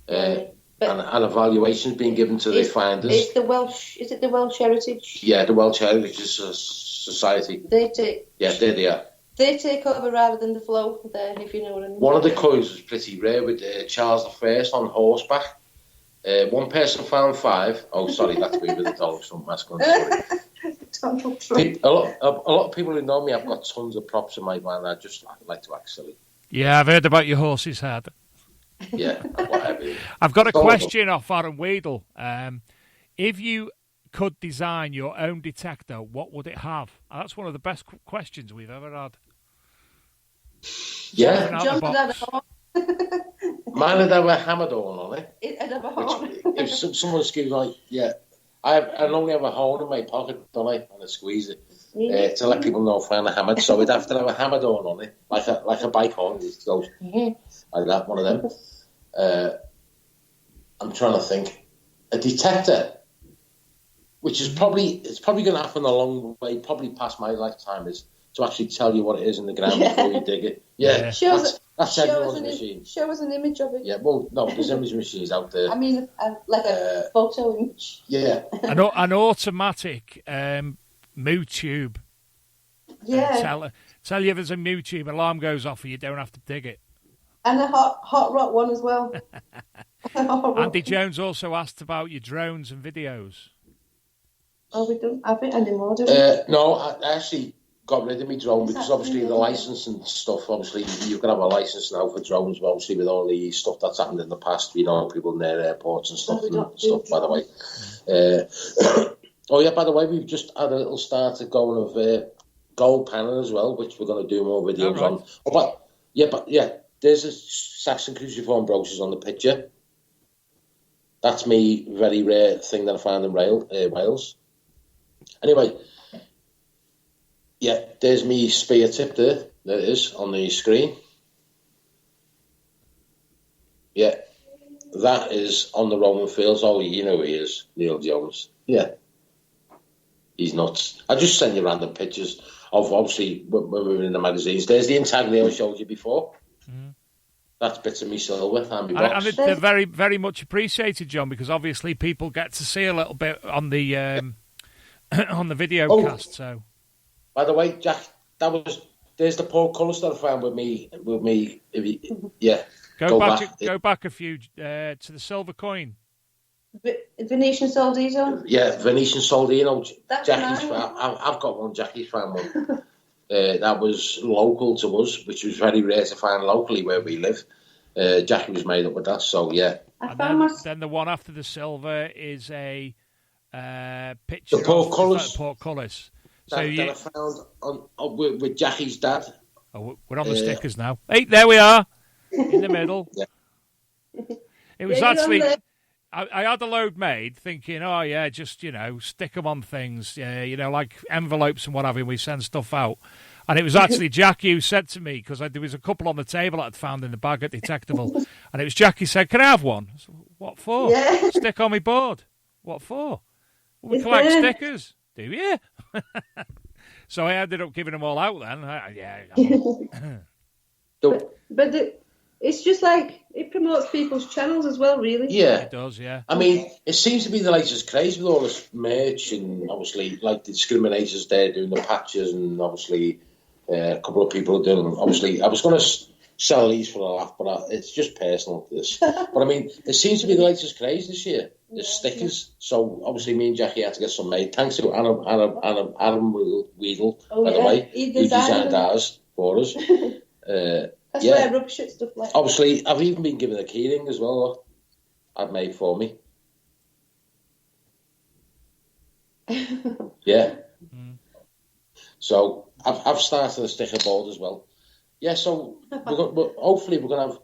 And evaluations being given to the finders. Is it the Welsh Heritage? Yeah, the Welsh Heritage Society. They take... Yeah, they are. They take over rather than the flow there, if you know what I mean. One of the coins was pretty rare with Charles I on horseback. One person found 5. Oh, sorry, that's me with the Donald Trump mask on. Donald Trump. A lot of people who know me, I've got tons of props in my van. I just like to act silly. Yeah, I've heard about your horse's head. Yeah, whatever. I've got a question off Aaron Weedle. If you could design your own detector, what would it have? That's one of the best questions we've ever had. Yeah. Mine would have a hammer door on it. It'd have a horn. If someone's going like, yeah, I only have a horn in my pocket, don't I? And I squeeze it to let people know if I'm hammered. So it'd have to have a hammer door on it, like a bike horn. It goes like that, one of them. I'm trying to think. A detector, which is probably going to happen a long way, probably past my lifetime, is to actually tell you what it is in the ground before you dig it. Yeah, that's everyone's machine. Show us an image of it. Yeah, well, no, there's image machines out there. I mean, like a photo image. Yeah. An automatic moo tube. Yeah. Tell you if there's a moo tube, alarm goes off and you don't have to dig it. And a hot rod one as well. Andy Jones also asked about your drones and videos. Oh, we don't have it anymore, do we? No, I actually got rid of my drone because obviously the license and stuff, obviously you can have a license now for drones, but obviously with all the stuff that's happened in the past, people in their airports and stuff, by the way. Oh yeah, by the way, we've just had a little start going of gold panel as well, which we're going to do more videos on. Oh, but there's a Saxon cruciform brooches on the picture. That's me very rare thing that I found in Wales. Anyway, yeah, there's me spear tip there. There it is on the screen. Yeah, that is on the Roman fields. Oh, you know who he is, Neil Jones. Yeah, he's nuts. I just send you random pictures of obviously when we were in the magazines. There's the intaglio I showed you before. Mm-hmm. That's bits of me silver and my box. And they're very, very much appreciated, John, because obviously people get to see a little bit on the on the video cast. So, by the way, Jack, there's the portcullis that I found with me. Go back a few to the silver coin. Venetian Soldino. Yeah, Venetian Soldino. That's Jackie's I've got one. Jackie's found one. That was local to us, which was very rare to find locally where we live. Jackie was made up with that, so yeah. Then the one after the silver is a picture of portcullis. So that I found with Jackie's dad. Oh, we're on the stickers now. Hey, there we are in the middle. Yeah. It was actually. I had a load made thinking, oh, yeah, just, stick them on things, like envelopes and what have you. We send stuff out. And it was actually Jackie who said to me, because there was a couple on the table that I'd found in the bag at Detectable. And it was Jackie said, can I have one? I said, what for? Yeah. Stick on my board. What for? Well, we collect stickers. Do you? So I ended up giving them all out then. But it's just like it promotes people's channels as well, really. Yeah, it does. Yeah. I mean, it seems to be the latest craze with all this merch and obviously like the discriminators there doing the patches and obviously a couple of people are doing. Obviously, I was going to sell these for a laugh, but it's just personal. This, but I mean, it seems to be the latest craze this year. The stickers. So obviously, me and Jackie had to get some made. Thanks to Adam Weedle, by the way, who designed ours for us. That's why I rub shit stuff like obviously, that. I've even been given a keyring as well. I've made for me. Yeah. So I've started a sticker board as well. Yeah. So hopefully we're gonna have.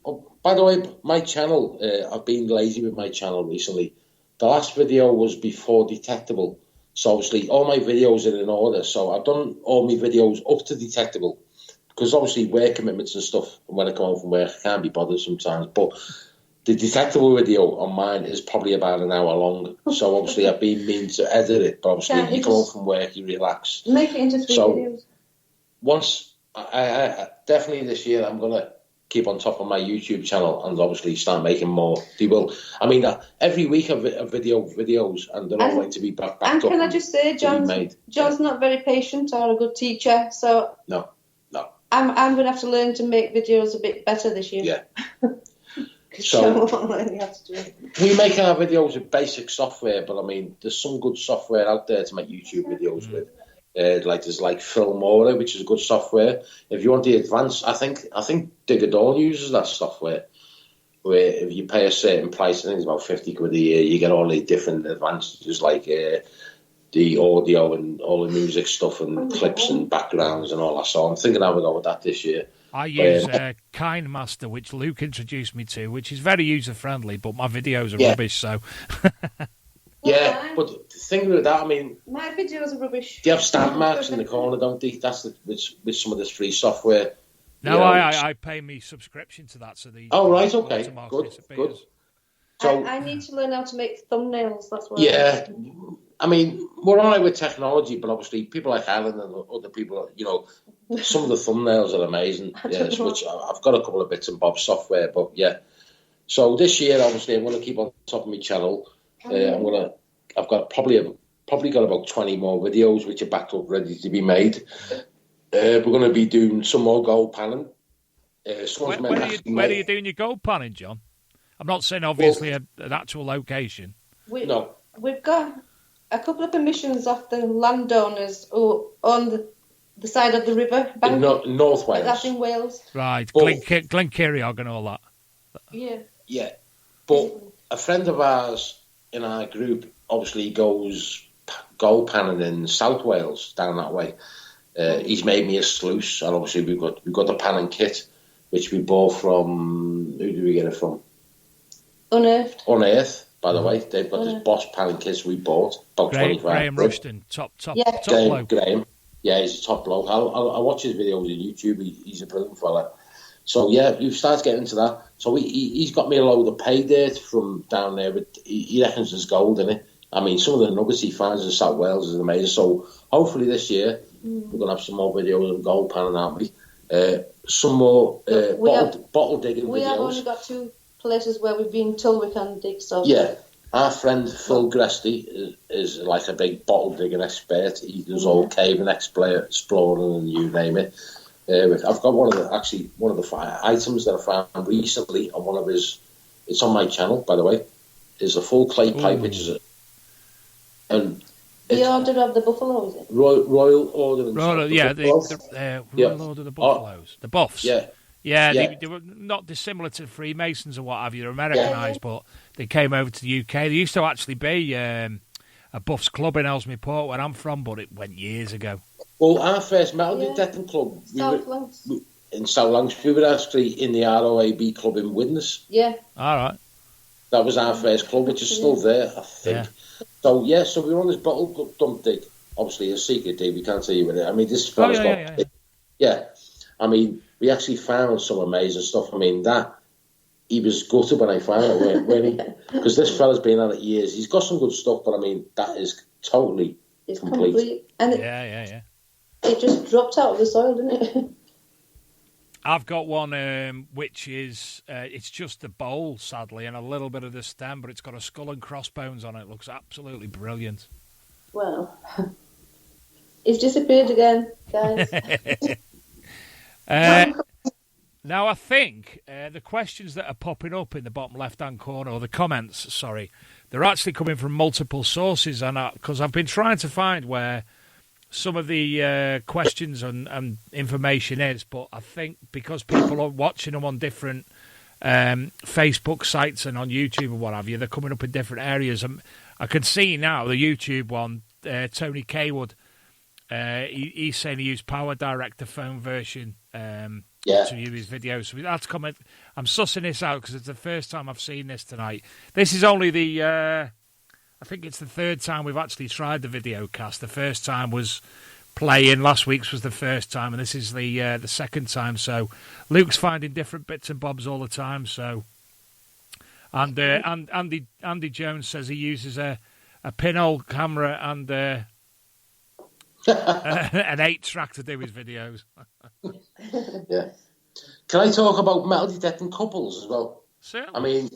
Oh, by the way, my channel. I've been lazy with my channel recently. The last video was before Detectable, so obviously all my videos are in order. So I've done all my videos up to Detectable. because obviously work commitments and stuff, and when I come home from work, I can't be bothered sometimes. But the detectable video on mine is probably about an hour long, so obviously I've been meaning to edit it, but obviously you come home from work, you relax. Make it into 3 videos. Once, I definitely this year, I'm going to keep on top of my YouTube channel and obviously start making more. They will. I mean, every week I videos, and they're all going to be backed up. And can I just say, John's not very patient or a good teacher, so no. I'm going to have to learn to make videos a bit better this year. Yeah. So to do. we make our videos with basic software, but I mean, there's some good software out there to make YouTube videos with. There's Filmora, which is good software. If you want the advanced, I think Digadon uses that software. Where if you pay a certain price, I think it's about £50 a year, you get all the different advantages like the audio and all the music stuff and clips and backgrounds and all that. So I'm thinking I would go with that this year. I use KindMaster, which Luke introduced me to, which is very user-friendly, but my videos are rubbish, so... Yeah, but the thing with that, I mean... My videos are rubbish. They have stamp marks in the corner, don't they? That's with some of this free software. No, I pay me subscription to that, so the... Oh, right, okay, good. So I need to learn how to make thumbnails, that's what I mean, we're all right with technology, but obviously people like Alan and other people, some of the thumbnails are amazing. Yes, which I've got a couple of bits and bobs software, but yeah. So this year, obviously, I'm going to keep on top of my channel. I've got probably got about 20 more videos which are backed up, ready to be made. We're going to be doing some more gold panning. Where are you doing your gold panning, John? I'm not saying obviously an actual location. We've got a couple of permissions off the landowners who on the side of the river bank. North Wales. That's in Wales. Right, Glenkerriog and all that. Yeah. But a friend of ours in our group obviously goes gold panning in South Wales, down that way. He's made me a sluice, and obviously we've got the panning kit, which we bought from... Who did we get it from? Unearthed, by the way. They've got this Boss panning kits we bought, about 25. Graham Rushton, top bloke. Graham. Yeah, he's a top bloke. I watch his videos on YouTube. He's a brilliant fella. So, yeah, we've started getting into that. So he's got me a load of pay dirt from down there. But he reckons there's gold in it. I mean, some of the nuggets he finds in South Wales is amazing. So hopefully this year we're going to have some more videos of gold panning, aren't we? Some more bottle digging videos. We have only got 2 places where we've been told we can dig stuff. Yeah. Our friend Phil Gresty is like a big bottle digging expert. He does all caving exploring and you name it. I've got one of the items that I found recently on one of his. It's on my channel, by the way. Is a full clay pipe, which is the Order of the Buffalo, is it? Royal Order. Royal Order of the Buffaloes, the Buffs. Yeah. They were not dissimilar to Freemasons or what have you. They're Americanised, but they came over to the UK. There used to actually be a Buffs club in Ellesmere Port, where I'm from, but it went years ago. Well, our first metal detecting club in South Lancs, we were actually in the ROAB club in Widnes. Yeah. All right. That was our first club, which is still there, I think. Yeah. So we were on this bottle dump dig. Obviously, a secret dig, we can't tell you what it is. I mean, this fella's Yeah. I mean, we actually found some amazing stuff. I mean, he was gutted when I found it, weren't he? Because this fella's been at it years. He's got some good stuff, but I mean, that is totally complete. And it just dropped out of the soil, didn't it? I've got one which is it's just the bowl, sadly, and a little bit of the stem, but it's got a skull and crossbones on it. It looks absolutely brilliant. Well, it's disappeared again, guys. Now, I think the questions that are popping up in the bottom left-hand corner, or the comments, sorry, they're actually coming from multiple sources, and because I've been trying to find where some of the questions and information is, but I think because people are watching them on different Facebook sites and on YouTube and what have you, they're coming up in different areas. And I can see now the YouTube one, Tony Kaywood, he's saying he used Power Director phone version to view his videos. So that's comment. I'm sussing this out because it's the first time I've seen this tonight. This is only I think it's the third time we've actually tried the video cast. The first time was playing. Last week's was the first time, and this is the second time. So Luke's finding different bits and bobs all the time. So, and Andy Jones says he uses a pinhole camera and an 8-track to do his videos. Yeah. Can I talk about metal detecting couples as well? Certainly.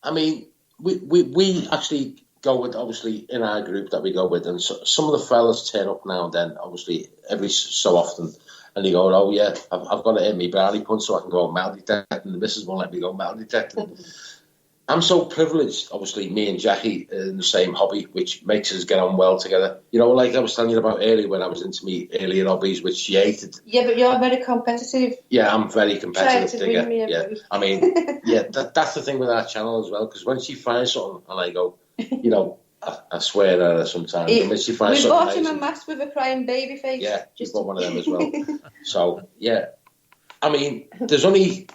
I mean, we actually go with, obviously, in our group that we go with, and so, some of the fellas turn up now and then, obviously, every so often, and they go, oh yeah, I've got to hit me brownie punch so I can go metal detecting. The missus won't let me go metal detecting. I'm so privileged, obviously, me and Jackie in the same hobby, which makes us get on well together. You know, like I was telling you about earlier when I was into me earlier hobbies, which she hated. Yeah, but you're very competitive. Yeah, I'm very competitive. Try to win me yeah, I mean, yeah, that's the thing with our channel as well, because when she finds something and I go, you know, I swear at her sometimes. And when she finds we something bought him amazing, a mask with a crying baby face. Yeah, just bought one of them as well. So, yeah, I mean, there's only...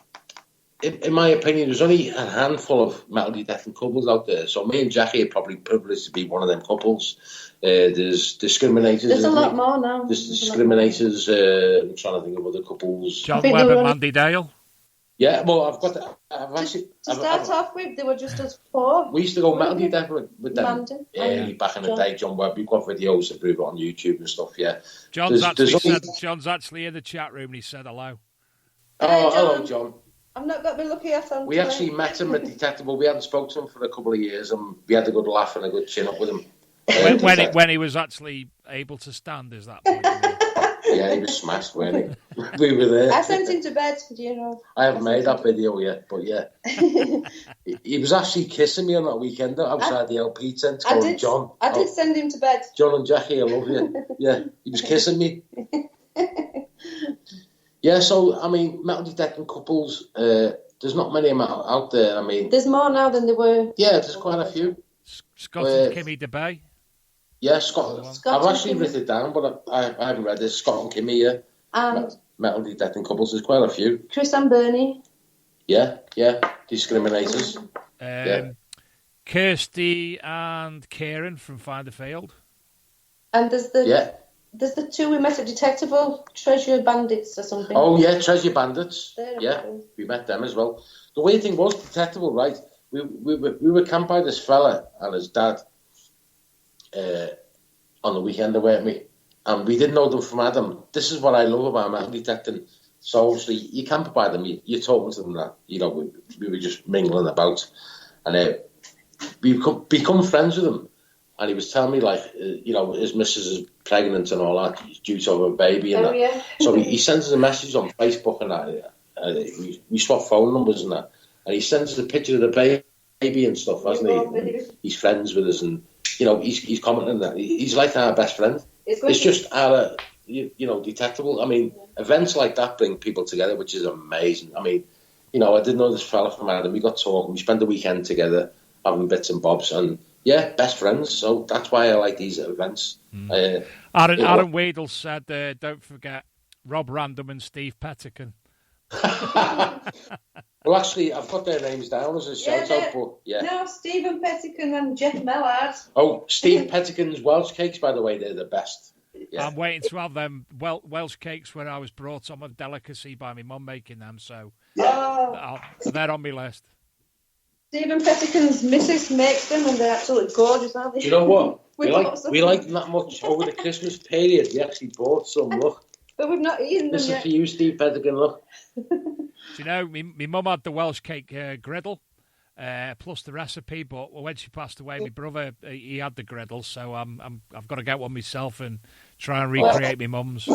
In my opinion, there's only a handful of metal detecting couples out there. So me and Jackie are probably privileged to be one of them couples. There's discriminators. There's a lot more now. There's discriminators. I'm trying to think of other couples. John Webb and Mandy Dale. Yeah, well, I've got that. To start off with, they were just us 4. We used to go metal detecting with them. Mandy. Back in the day, John Webb. We've got videos to prove it on YouTube and stuff, yeah. John's actually in the chat room and he said hello. Oh, hello, John. I've not got my lucky hat on. We actually met him at Detectable. We hadn't spoken to him for a couple of years, and we had a good laugh and a good chin up with him. When he was actually able to stand, is that point? Yeah, he was smashed, wasn't he? We were there. I sent him to bed, do you know? I haven't made that video yet, but yeah. He was actually kissing me on that weekend outside the LP tent. John. I did send him to bed. John and Jackie, I love you. Yeah, he was kissing me. Yeah, so, I mean, metal detecting couples, there's not many out there. I mean... There's more now than there were. Yeah, there's quite a few. Scott and Kimmy DeBay. Yeah, Scott I've actually written it down, but I haven't read it. Scott and Kimmy, yeah. And... metal detecting couples, there's quite a few. Chris and Bernie. Yeah, discriminators. Kirsty and Kieran from Find a Field. And there's the... Yeah. There's the 2 we met at Detectable, Treasure Bandits or something. Oh, yeah, Treasure Bandits. We met them as well. The weird thing was, Detectable, right, we were camped by this fella and his dad on the weekend, weren't we? And we didn't know them from Adam. This is what I love about metal detecting. So, obviously, you camp by them, you're talking to them that, you know, we were just mingling about. And we become friends with them. And he was telling me, like, you know, his missus is pregnant and all that, due to have a baby and that. Yeah. So he sends us a message on Facebook and that. We swap phone numbers and that. And he sends us a picture of the baby and stuff, hasn't he? He's friends with us and, you know, he's commenting that. He's like our best friend. It's just our, you know, Detectable. I mean, events like that bring people together, which is amazing. I mean, you know, I didn't know this fella from Adam. We got talking. We spent the weekend together having bits and bobs and... Yeah, best friends. So that's why I like these events. Aaron Weedle said, don't forget Rob Random and Steve Pettican. Well, actually, I've got their names down as a shout-out, but yeah. No, Stephen Pettican and Jeff Mellard. Oh, Steve Pettican's Welsh cakes, by the way, they're the best. Yeah. I'm waiting to have them Welsh cakes when I was brought on a delicacy by my mum making them, so they're on my list. Stephen Pettican's missus makes them and they're absolutely gorgeous, aren't they? Do you know what? we like them that much over the Christmas period. We actually bought some, look. But we've not eaten them This yet. is for you, Steve Pettican, look. Do you know, my mum had the Welsh cake griddle, plus the recipe, but when she passed away, my brother, he had the griddle, so I've got to get one myself and try and recreate my mum's.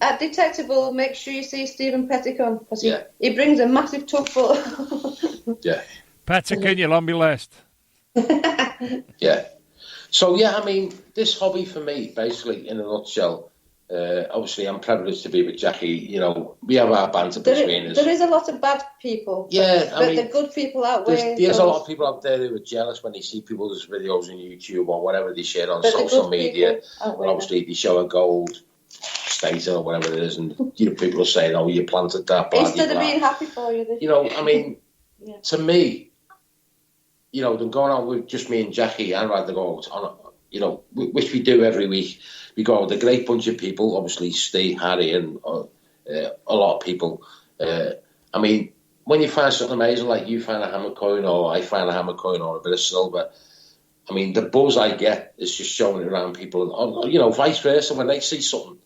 At Detectable, make sure you see Stephen Pettican, because he brings a massive tub full. Yeah. Pettican, you're on my list. Yeah. So, yeah, I mean, this hobby for me, basically, in a nutshell, obviously I'm privileged to be with Jackie. You know, we have our banter between us. There is a lot of bad people. Yeah, but the good people outweigh. There's a lot of people out there who are jealous when they see people's videos on YouTube or whatever they share on social media. And obviously they show a gold stator or whatever it is, and you know, people are saying, "Oh, you planted that." Instead of being happy for you. You know, I mean, to me, you know, than going out with just me and Jackie, I'd rather go out which we do every week. We go out with a great bunch of people, obviously Steve, Harry, and a lot of people. I mean, when you find something amazing, like you find a hammer coin, or I find a hammer coin, or a bit of silver, I mean, the buzz I get is just showing it around people, or, vice versa, when they see something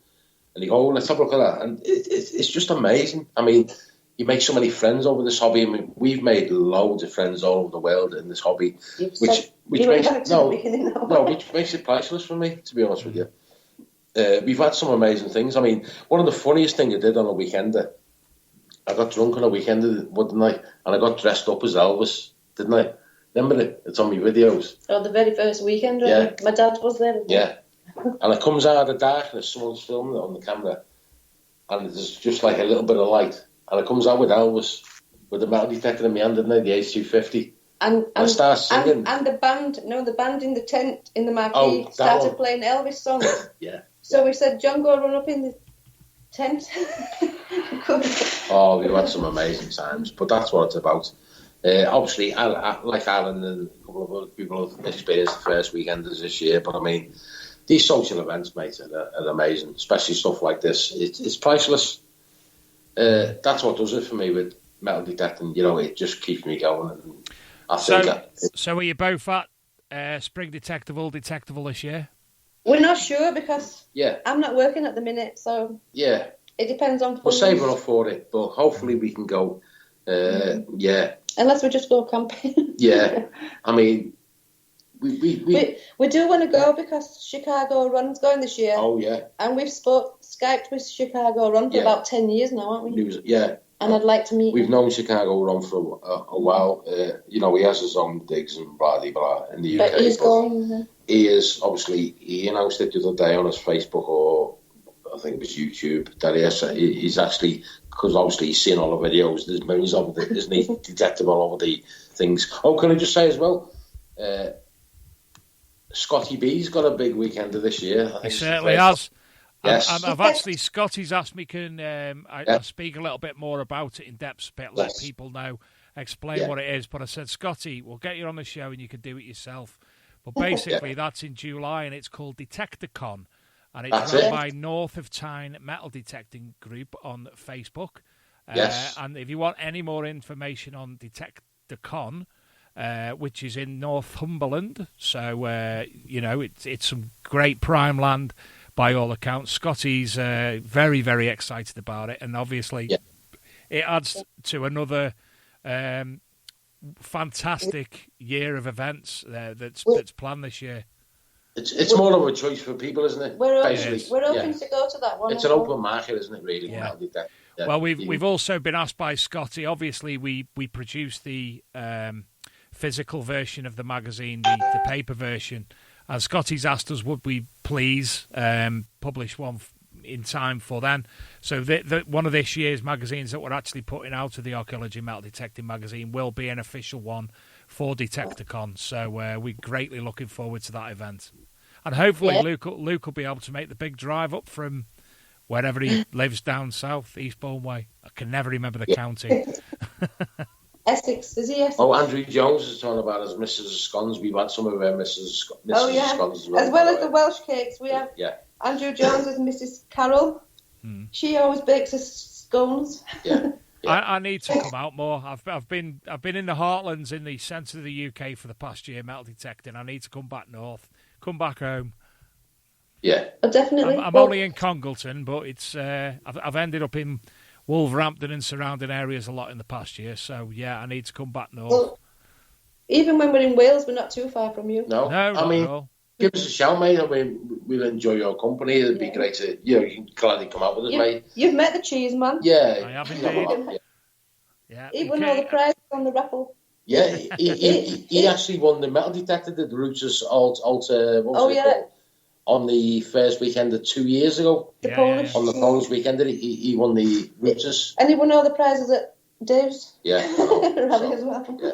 and they go, oh, let's have a look at that. And it's just amazing. I mean, you make so many friends over this hobby. I mean, we've made loads of friends all over the world in this hobby, which makes it priceless for me, to be honest with you. We've had some amazing things. I mean, one of the funniest things I did on a weekender, I got drunk on a weekender one night, and I got dressed up as Elvis, didn't I? Remember it? It's on my videos. Oh, the very first weekend, right? Yeah. My dad was there. Yeah. And it comes out of the darkness, someone's filming it on the camera, and there's just like a little bit of light, and it comes out with Elvis, with the metal detector in my hand, didn't I? The H250. And I start singing. And the band in the tent, in the marquee, started playing Elvis songs. Yeah. So we said, John, go run up in the tent. Oh, we've had some amazing times, but that's what it's about. Obviously, like Alan and a couple of other people have experienced the first weekenders this year, but I mean, these social events, mate, are amazing, especially stuff like this. It's priceless. That's what does it for me with metal detecting. It just keeps me going. And so are you both at Spring Detectable this year? We're not sure because yeah, I'm not working at the minute, so yeah, it depends on. We're saving up for it, but hopefully we can go. Yeah. Unless we just go camping. Yeah, I mean, we do want to go because Chicago Run's going this year. Oh yeah. And we've Skyped with Chicago Run for about 10 years now, haven't we? Yeah. And I'd like to meet. We've known Chicago Run for a while. He has his own digs and blah blah in the UK. But he's going. He is obviously. He announced it the other day on his Facebook, or I think it was YouTube, that he's actually, because obviously he's seen all the videos. There's millions of it, isn't he? Detectable all over the things. Oh, can I just say as well? Scotty B's got a big weekend of this year. He certainly has. Yes. I've actually, Scotty's asked me, can I speak a little bit more about it in depth, let people know, explain what it is. But I said, Scotty, we'll get you on the show and you can do it yourself. But basically, that's in July and it's called Detecticon. And it's run by North of Tyne Metal Detecting Group on Facebook. Yes. And if you want any more information on Detecticon, which is in Northumberland, so it's some great prime land by all accounts. Scotty's very, very excited about it, and obviously it adds to another fantastic year of events that's planned this year. It's more of a choice for people, isn't it? We're open to go to that one. It's an open market, isn't it, really? Yeah. Yeah. Well, we've also been asked by Scotty. Obviously, we produce the physical version of the magazine, the paper version, and Scotty's asked us, would we please publish one in time for then? So one of this year's magazines that we're actually putting out of the Archaeology Metal Detecting magazine will be an official one for Detecticon. So we're greatly looking forward to that event. And hopefully Luke will be able to make the big drive up from wherever he lives down south, Eastbourne way. I can never remember the county. Essex, is he Essex? Oh, Andrew Jones is talking about his Mrs. Scones. We've had some of our Mrs. Scones as well as the Welsh cakes. We have Andrew Jones and Mrs. Carroll. She always bakes us scones. Yeah. I need to come out more. I've been in the heartlands in the centre of the UK for the past year metal detecting. I need to come back north, come back home. Yeah, definitely. I'm only in Congleton, but it's I've ended up in Wolverhampton and surrounding areas a lot in the past year. So yeah, I need to come back north. Well, even when we're in Wales, we're not too far from you. No, I mean, give us a shout, mate. I mean, we'll enjoy your company. It'd be great to, you can gladly come out with us, mate. You've met the cheese man. Yeah, I have indeed. Yeah, he won all the prizes on the raffle. Yeah, he actually won the metal detector, the Rooters Alter. On the first weekend of 2 years ago. On the Polish weekend, he won the Rooters. And he won all the prizes at Dave's. Yeah. Rally as well. Yeah.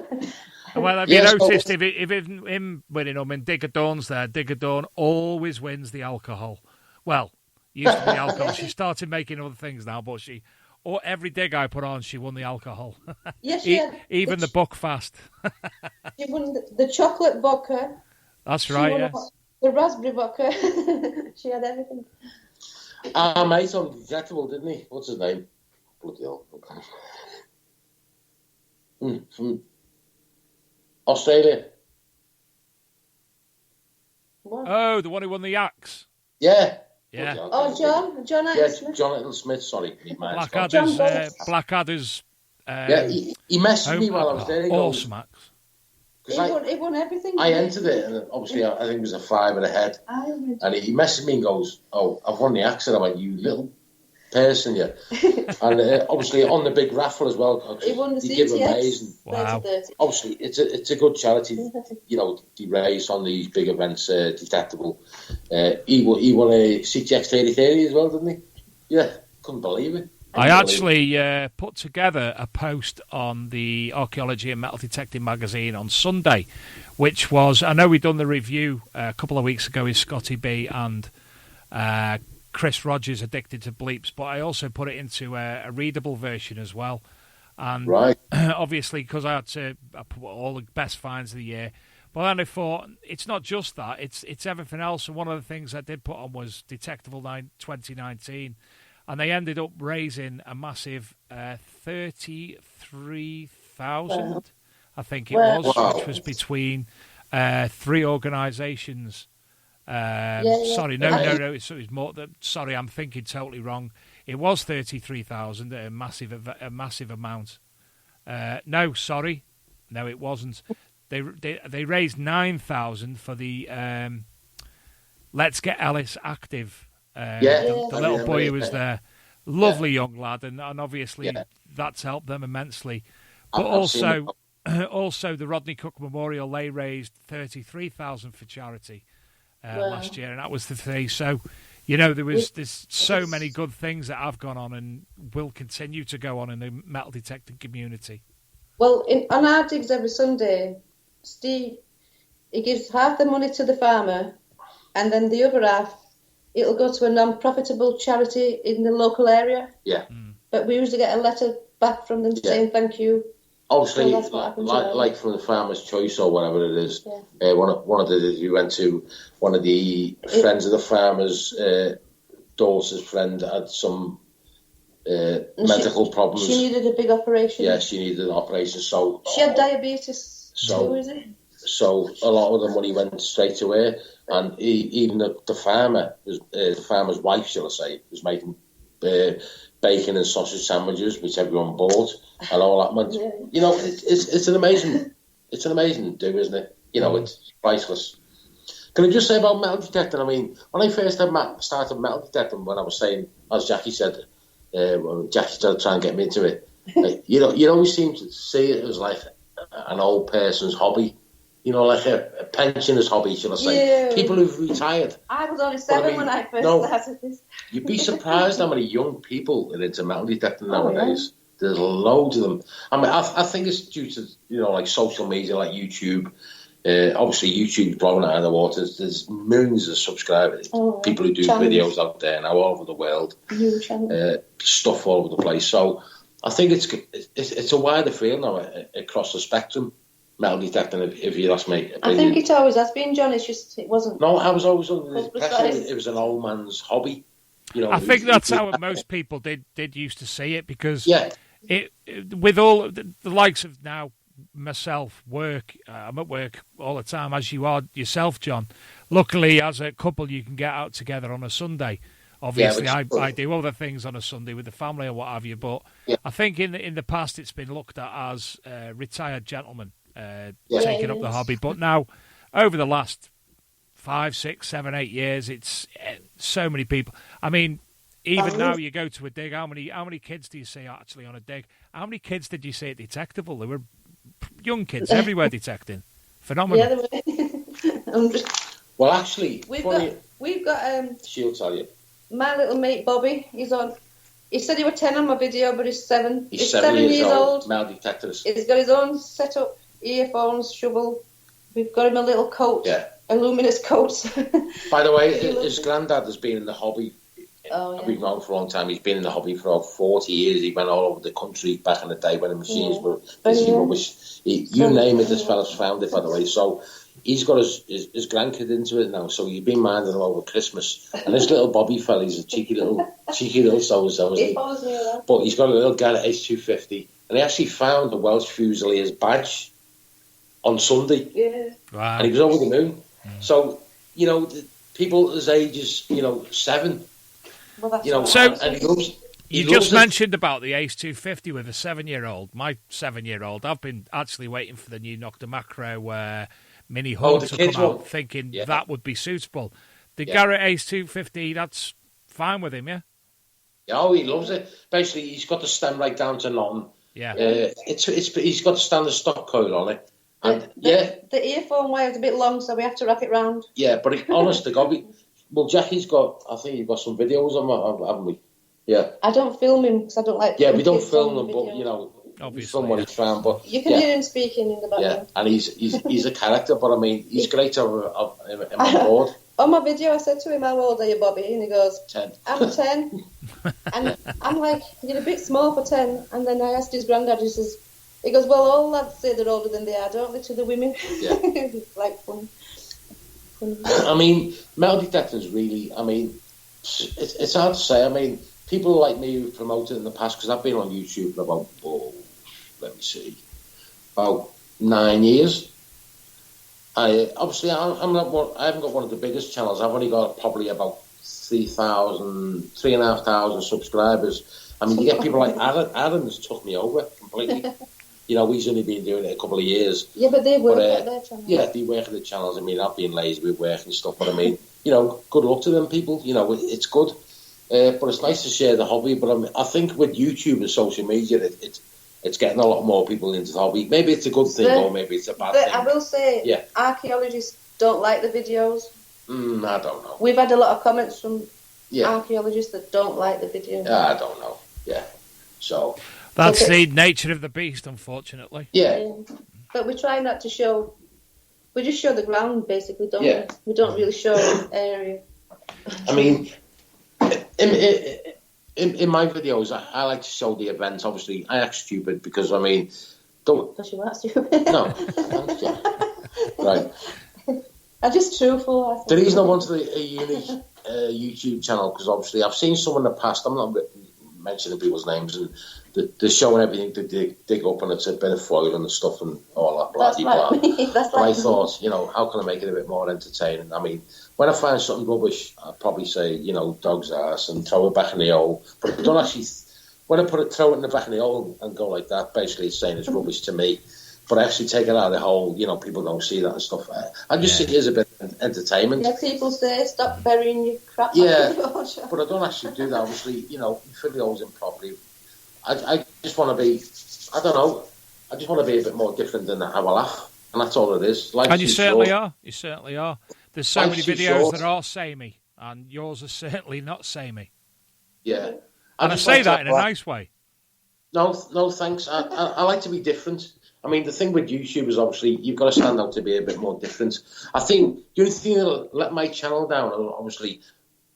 Well, have you noticed if him winning them and Digger Dawn's there, Digger Dawn always wins the alcohol. Well, used to be alcohol. She started making other things now, but every dig I put on, she won the alcohol. Yes, she had. Even the Buckfast. She won the chocolate vodka. That's right, yes. The raspberry vodka. She had everything. Our mate on Detectable, didn't he? What's his name? Bloody hell. From Australia. What? Oh, the one who won the axe. Yeah. Yeah. Oh, John Yeah, Smith. Jonathan Smith, sorry. Blackadder's. Yeah, he messaged me while I was there. He goes, awesome axe. He won everything. I entered it, and obviously I think it was a 5 and a head. And he messaged me and goes, "Oh, I've won the axe." And I went, "You little person, you." And obviously on the big raffle as well. He won the give CTX. amazing. Wow. Obviously, it's a good charity. You know, they raise on these big events. Detectable. He won a CTX 3030 as well, didn't he? Yeah, couldn't believe it. I actually put together a post on the Archaeology and Metal Detecting magazine on Sunday, which was, I know we'd done the review a couple of weeks ago with Scotty B and Chris Rogers, Addicted to Bleeps, but I also put it into a readable version as well. And right. Obviously, because I put all the best finds of the year. But then I thought, it's not just that, it's everything else. And one of the things I did put on was Detectable 2019. And they ended up raising a massive 33,000, I think it was, which was between 3 organisations. Sorry, no, it was more. Sorry, I'm thinking totally wrong. It was 33,000, a massive amount. No, sorry, no, it wasn't. They raised 9,000 for the Let's Get Ellis Active. The little boy who was there, lovely young lad, and obviously that's helped them immensely. But also the Rodney Cook Memorial, they raised 33,000 for charity last year, and that was the thing. So, you know, there's so many good things that have gone on and will continue to go on in the metal detecting community. Well, on our digs every Sunday, Steve, he gives half the money to the farmer, and then the other half, it'll go to a non-profitable charity in the local area. Yeah. But we usually get a letter back from them saying thank you. Obviously, like from the Farmer's Choice or whatever it is. Yeah. One of we went to one of the friends of the farmer's daughter's friend had some medical problems. She needed a big operation. Yeah, she needed an operation. So she had diabetes too, is it? So a lot of the money went straight to her, and even the farmer, the farmer's wife, shall I say, was making bacon and sausage sandwiches, which everyone bought, and all that. Man, you know, it's an amazing do, isn't it? You know, it's priceless. Can I just say about metal detecting? I mean, when I first started metal detecting, when I was saying, as Jackie said, Jackie started trying to get me into it. You always seem to see it as like an old person's hobby. You know, like a pensioner's hobby, shall I say. Yeah. People who've retired. I was only 7 when I first started this. You'd be surprised how many young people are into metal detecting nowadays. Yeah. There's loads of them. I mean, I think it's due to, you know, like social media, like YouTube. Obviously, YouTube's blowing out of the water. There's millions of subscribers. People who do videos out there now all over the world. Stuff all over the place. So I think it's a wider field now across the spectrum. Metal detecting, if you ask me. I think it always has been, John. It's just it wasn't. No, I was always under the impression it was an old man's hobby. You know, I think that's how most people did used to see it, because it with all the likes of now myself work. I'm at work all the time, as you are yourself, John. Luckily, as a couple, you can get out together on a Sunday. Obviously, I do other things on a Sunday with the family or what have you. But I think in the past, it's been looked at as retired gentlemen. Taking up the hobby, but now over the last 5, 6, 7, 8 years, it's so many people. I mean, even now you go to a dig. How many kids do you see actually on a dig? How many kids did you see at Detectable? There were young kids everywhere detecting. Phenomenal. Well, actually, we've got she'll tell you. My little mate Bobby. He's on. He said he was 10 on my video, but he's 7. He's 7 years old. Metal detectors. He's got his own setup. Earphones, shovel. We've got him a little coat, a luminous coat. By the way, his granddad has been in the hobby. We've known for a long time. He's been in the hobby for over 40 years. He went all over the country back in the day when the machines were basically rubbish. You name it, this fella's found it, by the way. So he's got his grandkid into it now, so you've been minding him over Christmas. And this little Bobby fella, he's a cheeky little so-and-so, isn't he? But he's got a little Garrett H250, and he actually found the Welsh Fusiliers badge on Sunday. Yeah. Wow. And he was over the moon. So, people his age is, 7. Well, that's And he loves. You just mentioned about the Ace 250 with a 7-year-old. My 7-year-old, I've been actually waiting for the new Nocta Macro Mini Horn to come out, thinking that would be suitable. The Garrett Ace 250, that's fine with him, yeah? Oh, he loves it. Basically, he's got the stem right down to none. Yeah. He's got the standard stock coil on it. And the earphone wire's a bit long, so we have to wrap it round. Yeah, but honest to God, Jackie's got. I think you've got some videos of him, haven't we? Yeah. I don't film him because I don't like. Yeah, we don't film them, but obviously, we film what he's found. But you can hear him speaking in the background. Yeah, and he's a character, but I mean, he's great to have him on board. On my video, I said to him, "How old are you, Bobby?" And he goes, 10. "I'm 10." And I'm like, "You're a bit small for 10." And then I asked his granddad. He goes, "Well, all lads say they're older than they are, don't they, to the women?" Yeah. It's like fun. I mean, metal detectors really. I mean, it's hard to say. I mean, people like me who've promoted in the past, because I've been on YouTube for about, about 9 years. Obviously, I haven't got one of the biggest channels. I've only got probably about 3,500 subscribers. I mean, you get people like Adam has took me over completely. He's only been doing it a couple of years. Yeah, but they work at their channels. Yeah, they work at the channels. I mean, I've been lazy with work and stuff, but I mean, good luck to them people. It's good. But it's nice to share the hobby. But I think with YouTube and social media, it's getting a lot more people into the hobby. Maybe it's a good thing or maybe it's a bad thing. I will say, archaeologists don't like the videos. I don't know. We've had a lot of comments from archaeologists that don't like the videos. I don't know. Yeah. So... That's the nature of the beast, unfortunately. Yeah. But we try not to show... We just show the ground, basically, don't we? We don't really show the area. I mean, in my videos, I like to show the events. Obviously, I act stupid because, I mean... Because you are stupid. No. Right. I'm just truthful, I think. The reason I wanted a unique YouTube channel, because obviously I've seen some in the past, I'm not mentioning people's names, and they're showing everything to dig up, and it's a bit of foil and stuff and all that blah blah. But I thought, how can I make it a bit more entertaining? I mean, when I find something rubbish, I'd probably say, dog's ass and throw it back in the hole. But I don't actually, when I throw it in the back of the hole and go like that, basically it's saying it's rubbish to me. But I actually take it out of the hole, people don't see that and stuff. I just see it as a bit of entertainment. Yeah, people say, stop burying your crap. Yeah, but I don't actually do that, obviously, fill the holes in properly. I just want to be, I don't know, I just want to be a bit more different than have a laugh. And that's all it is. And you certainly are. You certainly are. There's so many videos that are samey, and yours are certainly not samey. Yeah. And I say that in a nice way. No, thanks. I like to be different. I mean, the thing with YouTube is obviously you've got to stand out to be a bit more different. I think the only thing that'll let my channel down, obviously,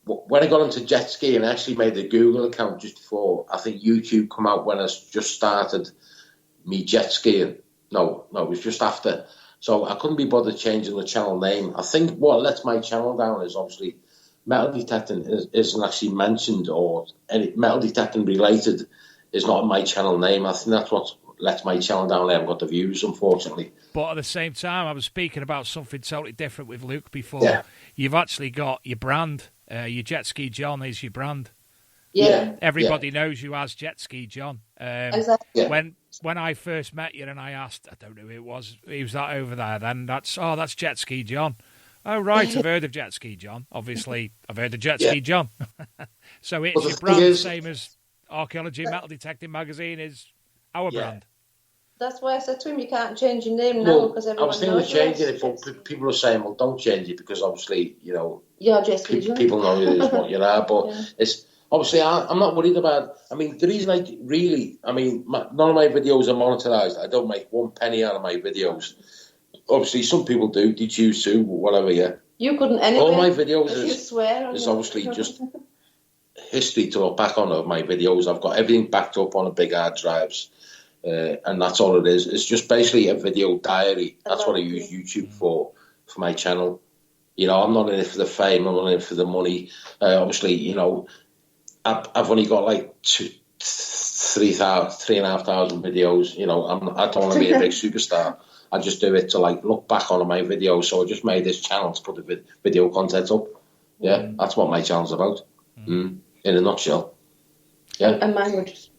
when I got into jet ski and I actually made a Google account just before, I think YouTube come out when I just started me jet skiing. No, it was just after. So I couldn't be bothered changing the channel name. I think what lets my channel down is obviously metal detecting isn't actually mentioned, or any metal detecting related is not in my channel name. I think that's what lets my channel down. I haven't got the views, unfortunately. But at the same time, I was speaking about something totally different with Luke before. Yeah. You've actually got your brand. Your Jet Ski John is your brand. Yeah. Everybody knows you as Jet Ski John. Exactly. When I first met you and I asked, I don't know who it was, who's that over there then? That's Jet Ski John. Oh, right, I've heard of Jet Ski John. Obviously, I've heard of Jet Ski John. So it's your brand, the same as Archaeology Metal Detecting Magazine is our brand. That's why I said to him, you can't change your name now because everyone knows. I was thinking of changing it, but people are saying, well, don't change it because obviously, you're Jet Ski John. People know you as what you are. But it's obviously, I'm not worried about. I mean, the reason none of my videos are monetized. I don't make one penny out of my videos. Obviously, some people do. They choose to, whatever. Yeah. You couldn't anyway. All my videos is obviously just history to look back on of my videos. I've got everything backed up on a big hard drives. And that's all it is. It's just basically a video diary. That's what I use YouTube for. for my channel. You know, I'm not in it for the fame. I'm not in it for the money. Obviously, you know, I've only got like 3,500 videos. You know, I don't want to be a big superstar. I just do it to like look back on my videos. So I just made this channel to put the video content up. Yeah, that's what my channel's about. In a nutshell. Yeah, And mine were just.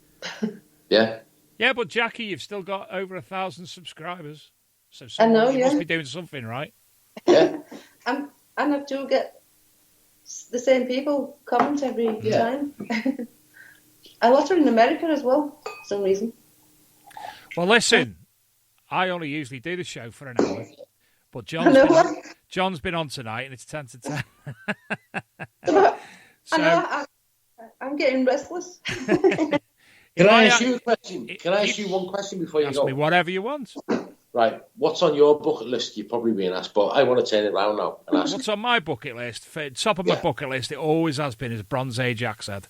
yeah. Yeah, but Jackie, you've still got over 1,000 subscribers. So I know, you yeah. must be doing something right. Yeah. And I do get the same people comment every time. A lot are in America as well, for some reason. Well, listen, I only usually do the show for an hour, but John's been on tonight, and it's 10 to 10. I know, I'm getting restless. Can I ask you a question? Can I ask you one question before you ask go? me whatever you want. Right. What's on your bucket list? You're probably being asked, but I want to turn it around now and ask. What's on my bucket list? For top of my bucket list, it always has been, is Bronze Age axe head.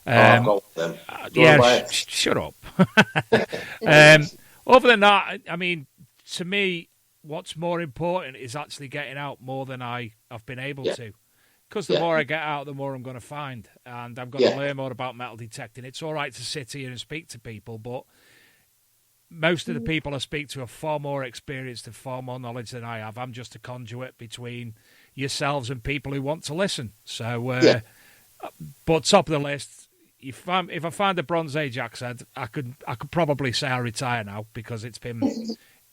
I've got them. Shut up. Other than that, I mean, to me, what's more important is actually getting out more than I've been able to. Because the more I get out, the more I'm going to find. And I'm going to learn more about metal detecting. It's all right to sit here and speak to people, but most of the people I speak to are far more experienced and far more knowledge than I have. I'm just a conduit between yourselves and people who want to listen. So, but top of the list, if I find a Bronze Age axe head, I could probably say I retire now because it's been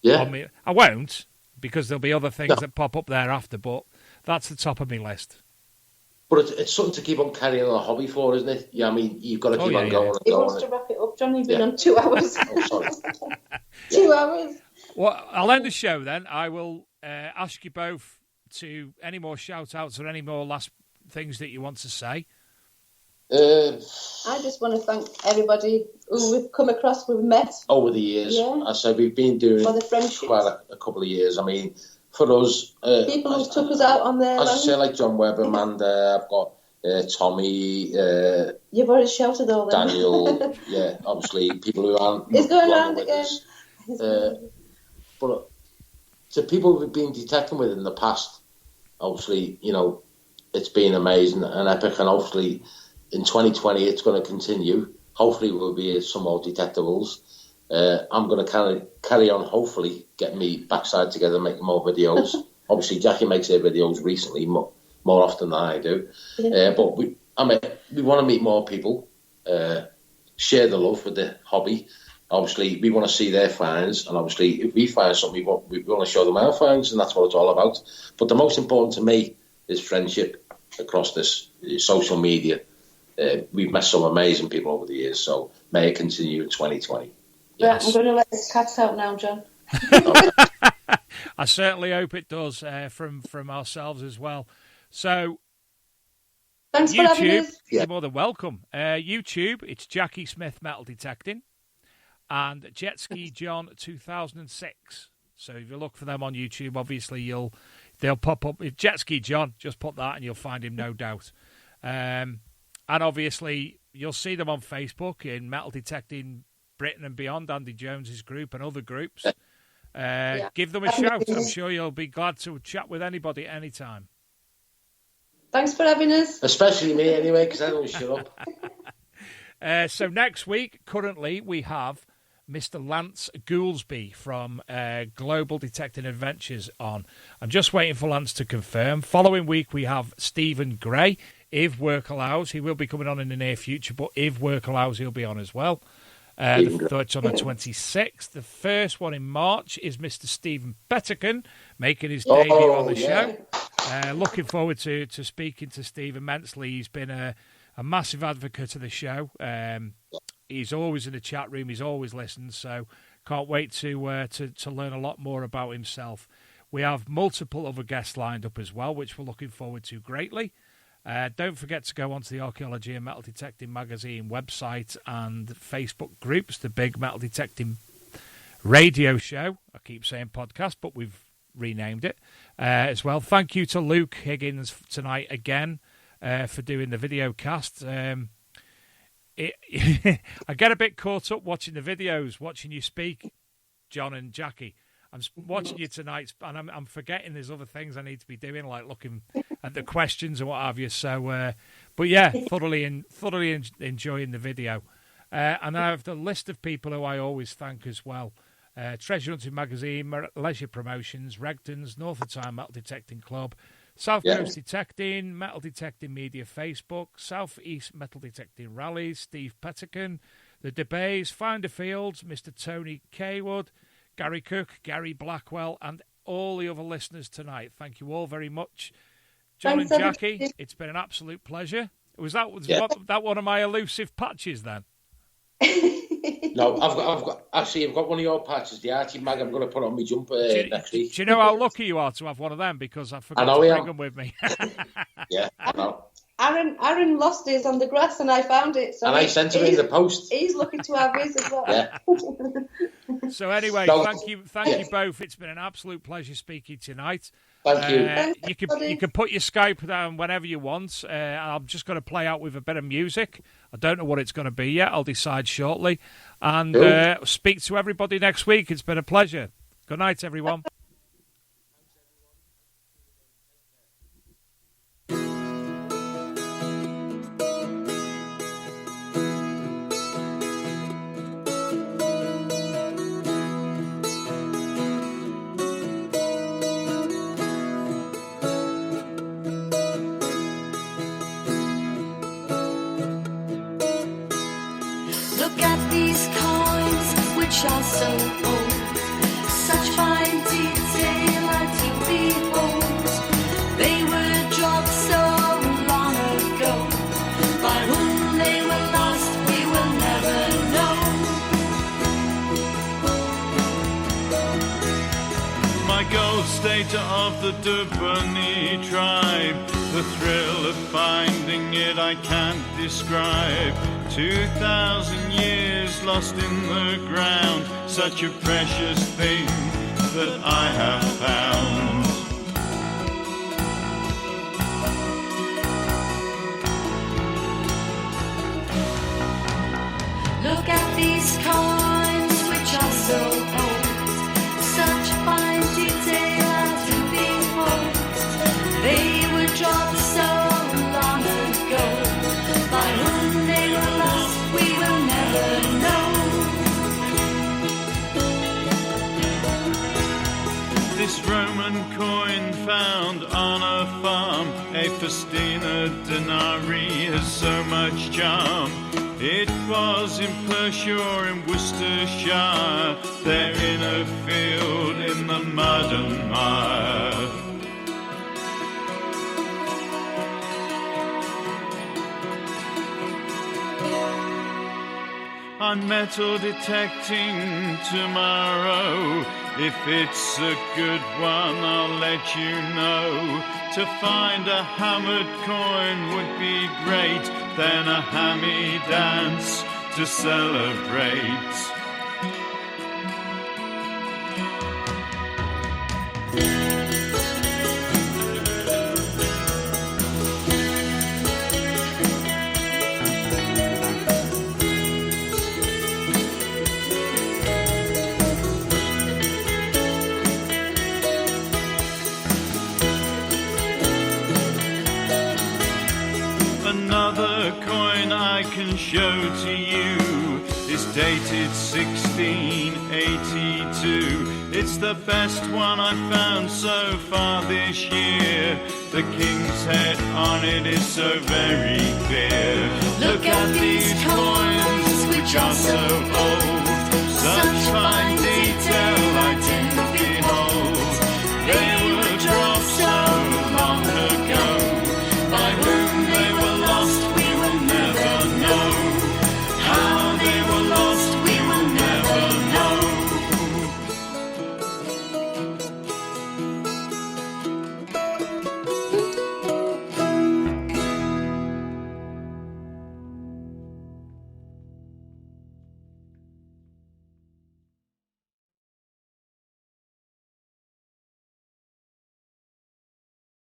on me. I won't, because there'll be other things that pop up thereafter, but that's the top of my list. But it's something to keep on carrying on a hobby for, isn't it? Yeah, I mean, you've got to keep on going and He going. wants to wrap it up, John. You've been on 2 hours. Oh, sorry. 2 hours. Well, I'll end the show then. I will ask you both to any more shout-outs or any more last things that you want to say. I just want to thank everybody who we've come across, we've met. Over the years. I said we've been doing quite a couple of years. I mean, for us... people who took us out on their... As I say, like John Webb, Amanda, I've got Tommy... You've already shouted all them. Daniel, obviously, people who aren't... He's going around again. But to people we've been detecting with in the past, obviously, you know, it's been amazing and epic, and obviously in 2020 it's going to continue. Hopefully we'll be some more detectables. I'm going to carry on, hopefully, getting me backside together, making more videos. Obviously, Jackie makes her videos recently, more often than I do. But we want to meet more people, share the love with the hobby. Obviously, we want to see their finds, and obviously, if we find something, we want to show them our finds, and that's what it's all about. But the most important to me is friendship across this social media. We've met some amazing people over the years, so may it continue in 2020. Yes. I'm going to let the cats out now, John. I certainly hope it does from ourselves as well. So, thanks for having us. You're more than welcome. YouTube, it's Jackie Smith Metal Detecting and Jet Ski John 2006. So if you look for them on YouTube, obviously they'll pop up. If Jet Ski John, just put that and you'll find him, no doubt. And obviously you'll see them on Facebook in Metal Detecting Britain and Beyond, Andy Jones's group and other groups. Give them a shout. I'm sure you'll be glad to chat with anybody anytime. Thanks for having us. Especially me anyway, because I don't shut up. So next week, currently, we have Mr. Lance Goolsby from Global Detecting Adventures on. I'm just waiting for Lance to confirm. Following week, we have Stephen Gray. If work allows, he will be coming on in the near future, but if work allows, he'll be on as well. It's on the 26th. The first one in March is Mr. Stephen Pettican making his debut on the show. Looking forward to speaking to Steve immensely. He's been a massive advocate of the show. He's always in the chat room. He's always listened. So can't wait to learn a lot more about himself. We have multiple other guests lined up as well, which we're looking forward to greatly. Don't forget to go onto the Archaeology and Metal Detecting magazine website and Facebook groups, the Big Metal Detecting Radio Show. I keep saying podcast, but we've renamed it as well. Thank you to Luke Higgins tonight again for doing the video cast. I get a bit caught up watching the videos, watching you speak, John and Jackie. I'm watching you tonight, and I'm forgetting there's other things I need to be doing, like looking at the questions and what have you. So, but yeah, thoroughly enjoying the video. And I have the list of people who I always thank as well. Treasure Hunting Magazine, Leisure Promotions, Regton's, North of Time Metal Detecting Club, South Coast Detecting, Metal Detecting Media Facebook, South East Metal Detecting Rallies, Steve Pettican, The Debays, Finder Fields, Mr. Tony Kaywood, Gary Cook, Gary Blackwell, and all the other listeners tonight. Thank you all very much. John and Jackie, it's been an absolute pleasure. Was that one of my elusive patches then? No, I've got one of your patches, the Archie mag. I'm going to put on my jumper next week. Do you know how lucky you are to have one of them? Because I forgot to bring them with me. Yeah, I know. Aaron lost his on the grass, and I found it. So and I sent him in the post. He's looking to have his as well. Yeah. So anyway, thank you both. It's been an absolute pleasure speaking tonight. Thank you. You can put your Skype down whenever you want. I'm just going to play out with a bit of music. I don't know what it's going to be yet. I'll decide shortly. And speak to everybody next week. It's been a pleasure. Good night, everyone. Are so old, such fine detail to behold. They were dropped so long ago. By whom they were lost, we will never know. My gold state of the Dubonnet tribe, the thrill of finding it I can't describe. 2,000 years lost in the ground, such a precious thing that I have found. Look at these coins which are so old, such fine detail to behold. They were dropped so long ago. By whom they were lost, we will never know. This Roman coin found on a farm, a festina denarii, has so much charm. It was in Pershore in Worcestershire, there in a field in the mud and mire. I'm metal detecting tomorrow. If it's a good one, I'll let you know. To find a hammered coin would be great, then a hammy dance to celebrate. Another coin I can show to you is dated 1682. It's the best one I've found so far this year. The king's head on it is so very clear. Look at these coins which are so old, such fine